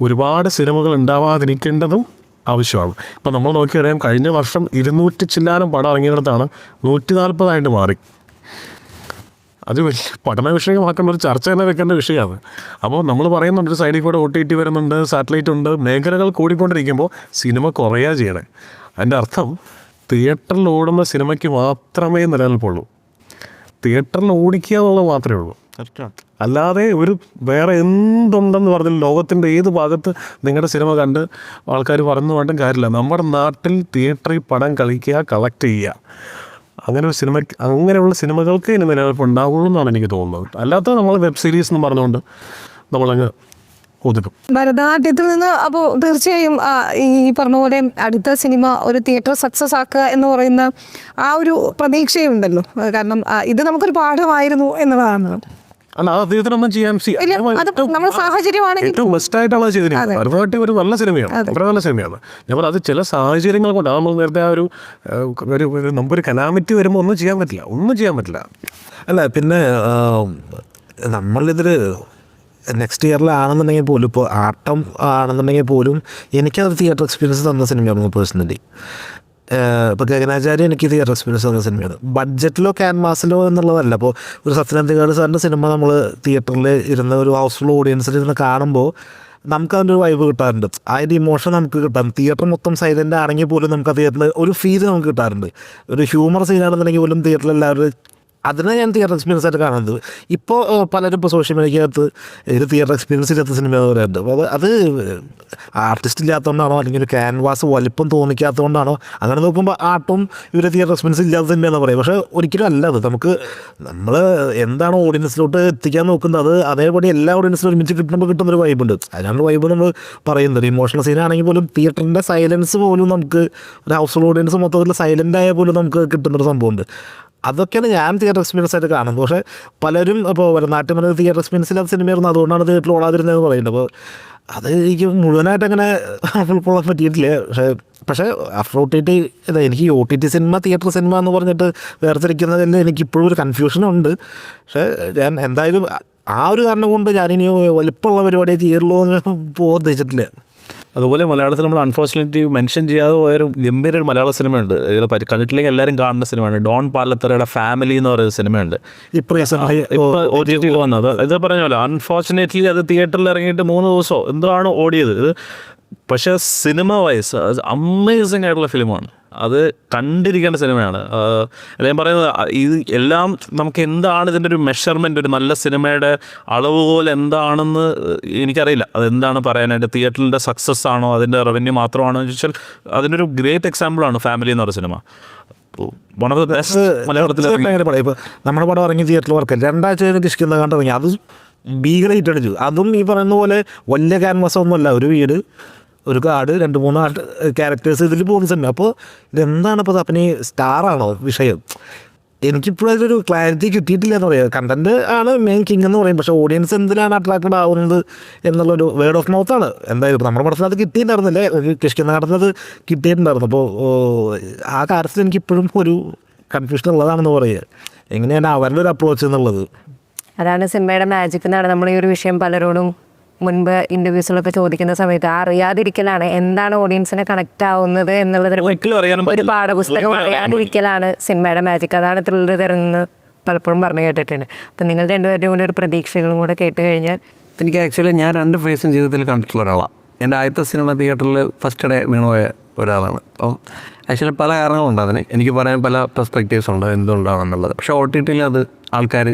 ഒരുപാട് സിനിമകൾ ഉണ്ടാവാതിരിക്കേണ്ടതും ആവശ്യമാണ്. ഇപ്പം നമ്മൾ നോക്കിയറിയാം, കഴിഞ്ഞ വർഷം 200 ചില്ലാനം പടം ഇറങ്ങിയിടത്താണ് 140 മാറി. അത് പഠന വിഷയമാക്കേണ്ട ഒരു ചർച്ച തന്നെ വെക്കേണ്ട വിഷയമാണ്. അപ്പോൾ നമ്മൾ പറയുന്നുണ്ട് ഒരു സൈഡിൽ കൂടെ OTT വരുന്നുണ്ട്, സാറ്റലൈറ്റ് ഉണ്ട്, മേഖലകൾ കൂടിക്കൊണ്ടിരിക്കുമ്പോൾ സിനിമ കുറയാ ചെയ്യണേ. അതിൻ്റെ അർത്ഥം തിയേറ്ററിൽ ഓടുന്ന സിനിമയ്ക്ക് മാത്രമേ നിലനിൽപ്പുള്ളൂ. തിയേറ്ററിൽ ഓടിക്കുക എന്നുള്ളത് മാത്രമേ ഉള്ളൂ. അല്ലാതെ ഒരു വേറെ എന്തുണ്ടെന്ന് പറഞ്ഞാൽ ലോകത്തിൻ്റെ ഏത് ഭാഗത്ത് നിങ്ങളുടെ സിനിമ കണ്ട് ആൾക്കാർ പറഞ്ഞു കൊണ്ടും കാര്യമില്ല. നമ്മുടെ നാട്ടിൽ തിയേറ്ററിൽ പടം കളിക്കുക, കളക്ട് ചെയ്യുക, അങ്ങനെ ഒരു അങ്ങനെയുള്ള സിനിമകൾക്ക് ഇനി നിലനിൽപ്പ് ഉണ്ടാവുള്ളൂ എന്നാണ് എനിക്ക് തോന്നുന്നത്. അല്ലാത്ത നമ്മൾ വെബ് സീരീസ് എന്ന് പറഞ്ഞുകൊണ്ട് നമ്മളങ്ങ് ഒതുക്കും. ഭരതനാട്യത്തിൽ നിന്ന് അപ്പോൾ തീർച്ചയായും ഈ പറഞ്ഞ പോലെ അടുത്ത സിനിമ ഒരു തിയേറ്റർ സക്സസ് ആക്കുക എന്ന് പറയുന്ന ആ ഒരു പ്രതീക്ഷയുണ്ടല്ലോ. കാരണം ഇത് നമുക്കൊരു പാഠമായിരുന്നു എന്നുള്ളതാണ്. അല്ല, അദ്ദേഹത്തിനൊന്നും ചെയ്യാൻ നമ്മുടെ സാഹചര്യമാണ് ഏറ്റവും ബെസ്റ്റായിട്ടാണ് ചെയ്തിരിക്കുന്നത്. ഭരതനാട്യം ഒരു നല്ല സിനിമയാണ്, വളരെ നല്ല സിനിമയാണ്. ഞാൻ പറഞ്ഞത് അത് ചില സാഹചര്യങ്ങൾ കൊണ്ട് നമ്മൾ നേരത്തെ ആ ഒരു നമുക്കൊരു കലാമിറ്റി വരുമ്പോൾ ഒന്നും ചെയ്യാൻ പറ്റില്ല. അല്ല, പിന്നെ നമ്മളിതിൽ നെക്സ്റ്റ് ഇയറിലാണെന്നുണ്ടെങ്കിൽ പോലും, ഇപ്പോൾ ആട്ടം ആണെന്നുണ്ടെങ്കിൽ പോലും എനിക്കത് തിയേറ്റർ എക്സ്പീരിയൻസ് തന്ന സിനിമയാണ് പേഴ്സണലി. ഇപ്പോൾ ഗഗനാചാര്യ എനിക്ക് തിയേറ്റർ എക്സ്പീരിയൻസ് തന്ന സിനിമയാണ്. ബഡ്ജറ്റിലോ ക്യാൻവാസിലോ എന്നുള്ളതല്ല. അപ്പോൾ ഒരു സത്യനന്ദിഗാഡ് സാറിൻ്റെ സിനിമ നമ്മൾ തിയേറ്ററിൽ ഇരുന്ന ഒരു ഹൗസ്ഫുൾ ഓഡിയൻസിൽ ഇരുന്ന് കാണുമ്പോൾ നമുക്കതിൻ്റെ ഒരു വൈബ് കിട്ടാറുണ്ട്. അതിൻ്റെ ഇമോഷൻ നമുക്ക് കിട്ടാറുണ്ട്. തിയേറ്റർ മൊത്തം സൈലൻ്റ് ആണെങ്കിൽ പോലും നമുക്ക് ആ തിയേറ്ററിൽ ഒരു ഫീൽ നമുക്ക് കിട്ടാറുണ്ട്. ഒരു ഹ്യൂമർ സീനാണെന്നുണ്ടെങ്കിൽ പോലും തിയേറ്ററിൽ എല്ലാവരും അതിനെ ഞാൻ തിയേറ്റർ എക്സ്പീരിയൻസ് ആയിട്ട് കാണുന്നത്. ഇപ്പോൾ പലരും ഇപ്പോൾ സോഷ്യൽ മീഡിയക്കകത്ത് ഒരു തിയേറ്റർ എക്സ്പീരിയൻസ് ഇല്ലാത്ത സിനിമ പറയുന്നുണ്ട്. അപ്പോൾ അത് ആർട്ടിസ്റ്റ് ഇല്ലാത്തതുകൊണ്ടാണോ അല്ലെങ്കിൽ ഒരു ക്യാൻവാസ് വലിപ്പം തോന്നിക്കാത്തതുകൊണ്ടാണോ, അങ്ങനെ നോക്കുമ്പോൾ ആർട്ടും ഇവരെ തിയേറ്റർ എക്സ്പീരിയൻസ് ഇല്ലാത്ത സിനിമയെന്ന് പറയും. പക്ഷേ ഒരിക്കലും അല്ല. അത് നമ്മൾ എന്താണ് ഓഡിയൻസിലോട്ട് എത്തിക്കാൻ നോക്കുന്നത് അത് അതേപടി എല്ലാ ഓഡിയൻസിനും ഒരുമിച്ച് കിട്ടുമ്പോൾ കിട്ടുന്നൊരു വൈബുണ്ട്. അതിനാണ് വൈബ് നമ്മൾ പറയുന്നത്. ഇമോഷണൽ സീനാണെങ്കിൽ പോലും തിയേറ്ററിൻ്റെ സൈലൻസ് പോലും നമുക്ക് ഒരു ഹൗസ് ഹോൾഡ് ഓഡിയൻസ് മൊത്തത്തിൽ സൈലൻ്റ് ആയാൽ പോലും നമുക്ക് കിട്ടുന്നൊരു സംഭവമുണ്ട്. അതൊക്കെയാണ് ഞാൻ തിയേറ്റർ എക്സ്പീരിയൻസ് ആയിട്ട് കാണുന്നത്. പക്ഷേ പലരും ഇപ്പോൾ നാട്ടിൽ വന്നത് തിയേറ്റർ എക്സ്പീരിയൻസ് ഇല്ലാത്ത സിനിമയായിരുന്നു, അതുകൊണ്ടാണ് തിയേറ്ററിൽ ഓടാതിരുന്നതെന്ന് പറയുന്നത്. അപ്പോൾ അത് എനിക്ക് മുഴുവനായിട്ട് അങ്ങനെ ഉൾക്കൊള്ളാൻ പറ്റിയിട്ടില്ല. പക്ഷേ അഫ്രോട്ടിട്ട് എനിക്ക് OTT സിനിമ തിയേറ്റർ സിനിമ എന്ന് പറഞ്ഞിട്ട് വേർതിരിക്കുന്നതിൽ എനിക്കിപ്പോഴും ഒരു കൺഫ്യൂഷനുണ്ട്. പക്ഷേ ഞാൻ എന്തായാലും ആ ഒരു കാരണം കൊണ്ട് ഞാനിനി വലിപ്പമുള്ള പരിപാടി തിയേറ്ററിലോ പോകാൻ ഉദ്ദേശിച്ചിട്ടില്ല. അതുപോലെ മലയാളത്തിൽ നമ്മൾ അൺഫോർച്ചുനേറ്റ്ലി മെൻഷൻ ചെയ്യാതെ പോയൊരു ഗംഭീര ഒരു മലയാള സിനിമയുണ്ട്, ഇതിൽ കണ്ടിട്ടില്ലെങ്കിൽ എല്ലാവരും കാണുന്ന സിനിമയാണ് ഡോൺ പാലത്തറയുടെ ഫാമിലി എന്ന് പറയുന്ന സിനിമയുണ്ട്. ഇപ്പോൾ OTT വന്നത് ഇത് പറഞ്ഞ പോലെ അൺഫോർച്ചുനേറ്റ്ലി അത് തിയേറ്ററിൽ ഇറങ്ങിയിട്ട് 3 ദിവസമോ എന്താണ് ഓടിയത്. ഇത് പക്ഷേ സിനിമ വൈസ് അമേസിങ് ആയിട്ടുള്ള ഫിലിമാണ്. അത് കണ്ടിരിക്കേണ്ട സിനിമയാണ്. ഞാൻ പറയുന്നത് ഇത് എല്ലാം നമുക്ക് എന്താണ് ഇതിൻ്റെ ഒരു മെഷർമെൻറ്റ്, ഒരു നല്ല സിനിമയുടെ അളവുകോൽ എന്താണെന്ന് എനിക്കറിയില്ല. അതെന്താണ് പറയാനായിട്ട്, തിയേറ്ററിൻ്റെ സക്സസ് ആണോ അതിൻ്റെ റവന്യൂ മാത്രമാണോ എന്ന് ചോദിച്ചാൽ അതിനൊരു ഗ്രേറ്റ് എക്സാമ്പിളാണ് ഫാമിലി എന്ന് പറയുന്ന cinema. One of the best മലയാളത്തിൽ ഇപ്പോൾ നമ്മുടെ പടം ഇറങ്ങി തിയേറ്ററിൽ വർക്ക് 2 ആഴ്ച കഴിഞ്ഞ് കിഷ്കിന്ത കണ്ടിറങ്ങി. അത് ഭീകരമായിട്ട് അടിച്ചു. അതും ഈ പറയുന്ന പോലെ വലിയ ക്യാൻവാസൊന്നുമല്ല, ഒരു വീട്, ഒരു കാർഡ്, 2-3 ക്യാരക്ടേഴ്സ് ഇതിൽ പോകുന്ന സിനിമ. അപ്പോൾ ഇതെന്താണ് ഇപ്പോൾ അപ്പനി സ്റ്റാറാണോ വിഷയം? എനിക്കിപ്പോഴും അതിലൊരു ക്ലാരിറ്റി കിട്ടിയിട്ടില്ല എന്ന് പറയുക. കണ്ടൻറ്റ് ആണ് മെയിൻ കിങ് എന്ന് പറയും, പക്ഷേ ഓഡിയൻസ് എന്തിനാണ് അട്രാക്റ്റഡ് ആവുന്നത് എന്നുള്ളൊരു വേർഡ് ഓഫ് മൗത്താണ്. എന്തായാലും ഇപ്പോൾ നമ്മുടെ പടത്തിൽ അത് കിട്ടിയിട്ടുണ്ടായിരുന്നില്ലേ, കിഷ്കിന്ന നടന്നത് കിട്ടിയിട്ടുണ്ടായിരുന്നു. അപ്പോൾ ആ കാര്യത്തിൽ എനിക്കിപ്പോഴും ഒരു കൺഫ്യൂഷൻ ഉള്ളതാണെന്ന് പറയുക. എങ്ങനെയാണ് അവരുടെ ഒരു അപ്രോച്ച് എന്നുള്ളത്. അതാണ് സിനിമയുടെ മാജിക് എന്നാണ് നമ്മൾ ഈ ഒരു വിഷയം പലരോടും മുൻപ് ഇൻ്റർവ്യൂസിലൊക്കെ ചോദിക്കുന്ന സമയത്ത് അറിയാതിരിക്കലാണ് എന്താണ് ഓഡിയൻസിനെ കണക്റ്റ് ആവുന്നത് എന്നുള്ളത് ഒരു പാഠപുസ്തകം അറിയാതിരിക്കലാണ് സിനിമയുടെ മാജിക്. അതാണ് ത്രില്ലർ തരുന്നത് പലപ്പോഴും പറഞ്ഞു കേട്ടിട്ടുണ്ട്. അപ്പം നിങ്ങൾ രണ്ടുപേരുടെയും കൂടെ ഒരു പ്രതീക്ഷകളും കൂടെ കേട്ട് കഴിഞ്ഞാൽ. എനിക്ക് ആക്ച്വലി ഞാൻ 2 ഫേസും ജീവിതത്തിൽ കണ്ടിട്ടുള്ള ഒരാളാണ്. എൻ്റെ ആദ്യത്തെ സിനിമ തിയേറ്ററിൽ ഫസ്റ്റ് ഡേ വീണുപോയ ഒരാളാണ്. അപ്പം ആക്ച്വലി പല കാരണങ്ങളുണ്ട് അതിന്. എനിക്ക് പറയാൻ പല പെർസ്പെക്റ്റീവ്സ് ഉണ്ട് എന്തുകൊണ്ടാണെന്നുള്ളത്. പക്ഷേ OTT അത് ആൾക്കാർ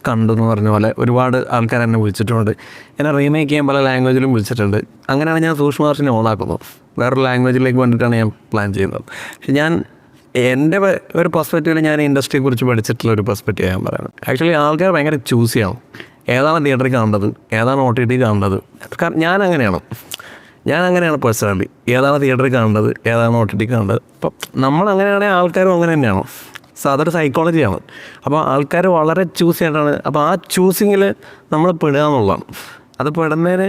കണ്ടെന്ന് പറഞ്ഞ പോലെ ഒരുപാട് ആൾക്കാർ എന്നെ വിളിച്ചിട്ടുണ്ട്. എന്നെ റീമേക്ക് ചെയ്യാൻ പല ലാംഗ്വേജിലും വിളിച്ചിട്ടുണ്ട്. അങ്ങനെയാണ് ഞാൻ സൂക്ഷ്മദർശിനി ഓണാക്കുന്നത്. വേറൊരു ലാംഗ്വേജിലേക്ക് വേണ്ടിയിട്ടാണ് ഞാൻ പ്ലാൻ ചെയ്യുന്നത്. പക്ഷെ ഞാൻ എൻ്റെ ഒരു പെർസ്പെക്റ്റീവിൽ ഞാൻ ഇൻഡസ്ട്രിയെക്കുറിച്ച് പഠിച്ചിട്ടുള്ള ഒരു പെർസ്പെക്റ്റീവ് ഞാൻ പറയുന്നത്. ആക്ച്വലി ആൾക്കാർ ഭയങ്കര ചൂസ് ചെയ്യണം ഏതാണ് തിയേറ്ററിൽ കാണേണ്ടത്, ഏതാണ് OTT കാണേണ്ടത്. കാരണം ഞാൻ അങ്ങനെയാണ് പേഴ്സണലി. ഏതാണ് തിയേറ്ററിൽ കാണേണ്ടത്, ഏതാണ് OTT കാണേണ്ടത്. അപ്പം നമ്മളങ്ങനെയാണെങ്കിൽ ആൾക്കാരും അങ്ങനെ തന്നെയാണോ. സോ അതൊരു സൈക്കോളജിയാണ്. അപ്പോൾ ആൾക്കാർ വളരെ ചൂസ് ചെയ്തിട്ടാണ്. അപ്പോൾ ആ ചൂസിങ്ങിൽ നമ്മൾ പെടുക എന്നുള്ളതാണ്. അത് പെടുന്നതിന്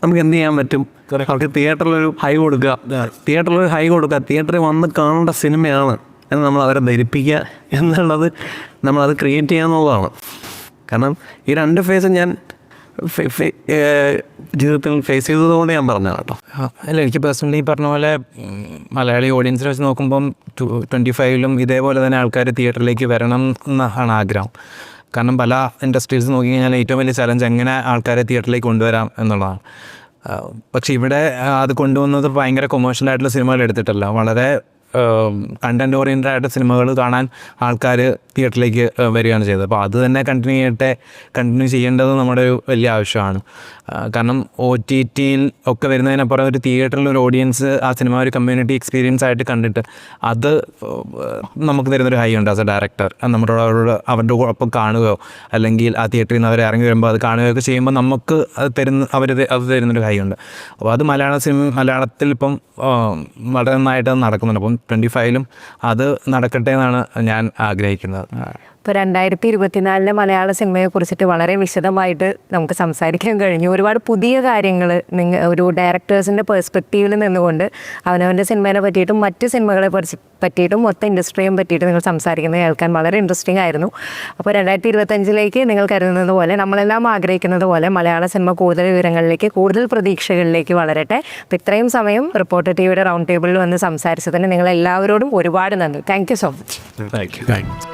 നമുക്ക് എന്ത് ചെയ്യാൻ പറ്റും? അവർക്ക് തിയേറ്ററിലൊരു ഹൈ കൊടുക്കുക, തിയേറ്ററിൽ വന്ന് കാണേണ്ട സിനിമയാണ് എന്ന് നമ്മൾ അവരെ ധരിപ്പിക്കുക എന്നുള്ളത്, നമ്മളത് ക്രിയേറ്റ് ചെയ്യുക എന്നുള്ളതാണ്. കാരണം ഈ 2 ഫേസും ഞാൻ ജീവിതത്തിൽ ഫേസ് ചെയ്തതുകൊണ്ട് ഞാൻ പറഞ്ഞതാണ് കേട്ടോ. അല്ല, എനിക്ക് പേഴ്സണലി പറഞ്ഞ പോലെ മലയാളി ഓഡിയൻസിനെ വെച്ച് നോക്കുമ്പം 25-ലും ഇതേപോലെ തന്നെ ആൾക്കാർ തിയേറ്ററിലേക്ക് വരണം എന്നാണ് ആഗ്രഹം. കാരണം പല ഇൻഡസ്ട്രീസ് നോക്കി കഴിഞ്ഞാൽ ഏറ്റവും വലിയ ചലഞ്ച് എങ്ങനെ ആൾക്കാരെ തിയേറ്ററിലേക്ക് കൊണ്ടുവരാം എന്നുള്ളതാണ്. പക്ഷേ ഇവിടെ അത് കൊണ്ടുവന്നത് ഭയങ്കര കൊമേഴ്ഷ്യലായിട്ടുള്ള സിനിമകൾ എടുത്തിട്ടല്ല, വളരെ കണ്ടൻറ് ഓറിയൻറ്റഡ് ആയിട്ട് സിനിമകൾ കാണാൻ ആൾക്കാർ തിയേറ്ററിലേക്ക് വരികയാണ് ചെയ്തത്. അപ്പോൾ അത് തന്നെ കണ്ടിന്യൂ ചെയ്യേണ്ടത് നമ്മുടെ ഒരു വലിയ ആവശ്യമാണ്. കാരണം OTTയിൽ ഒക്കെ വരുന്നതിനപ്പുറം ഒരു തിയേറ്ററിൽ ഒരു ഓഡിയൻസ് ആ സിനിമ ഒരു കമ്മ്യൂണിറ്റി എക്സ്പീരിയൻസ് ആയിട്ട് കണ്ടിട്ട് അത് നമുക്ക് തരുന്നൊരു ഹൈ ഉണ്ട്. ആസ് എ ഡയറക്ടർ അവരുടെ ഒപ്പം കാണുകയോ അല്ലെങ്കിൽ ആ തിയേറ്ററിൽ നിന്ന് അവർ ഇറങ്ങി വരുമ്പോൾ അത് കാണുകയൊക്കെ ചെയ്യുമ്പോൾ നമുക്ക് അത് തരുന്നൊരു ഹൈ ഉണ്ട്. അപ്പോൾ അത് മലയാളത്തിൽ ഇപ്പം വളരെ നന്നായിട്ട് നടക്കുന്നുണ്ട്. അപ്പം 25-ലും അത് നടക്കട്ടെ എന്നാണ് ഞാൻ ആഗ്രഹിക്കുന്നത്. ഇപ്പോൾ 2024 മലയാള സിനിമയെക്കുറിച്ചിട്ട് വളരെ വിശദമായിട്ട് നമുക്ക് സംസാരിക്കാൻ കഴിഞ്ഞു. ഒരുപാട് പുതിയ കാര്യങ്ങൾ ഒരു ഡയറക്ടേഴ്സിൻ്റെ പെർസ്പെക്റ്റീവിൽ നിന്നുകൊണ്ട് അവനവൻ്റെ സിനിമയെ പറ്റിയിട്ടും മറ്റ് സിനിമകളെ പറ്റിയിട്ടും മൊത്തം ഇൻഡസ്ട്രിയെ പറ്റിയിട്ട് നിങ്ങൾ സംസാരിക്കുന്നത് കേൾക്കാൻ വളരെ ഇൻട്രസ്റ്റിംഗ് ആയിരുന്നു. അപ്പോൾ 2025-ലേക്ക് നിങ്ങൾ കരുതുന്നത് പോലെ, നമ്മളെല്ലാം ആഗ്രഹിക്കുന്നത് പോലെ മലയാള സിനിമ കൂടുതൽ വിവരങ്ങളിലേക്ക്, കൂടുതൽ പ്രതീക്ഷകളിലേക്ക് വളരട്ടെ. അപ്പോൾ ഇത്രയും സമയം റിപ്പോർട്ടർ TVയുടെ റൗണ്ട് ടേബിളിൽ വന്ന് സംസാരിച്ചതിന് നിങ്ങളെല്ലാവരോടും ഒരുപാട് നന്ദി. Thank you so much. Thank you.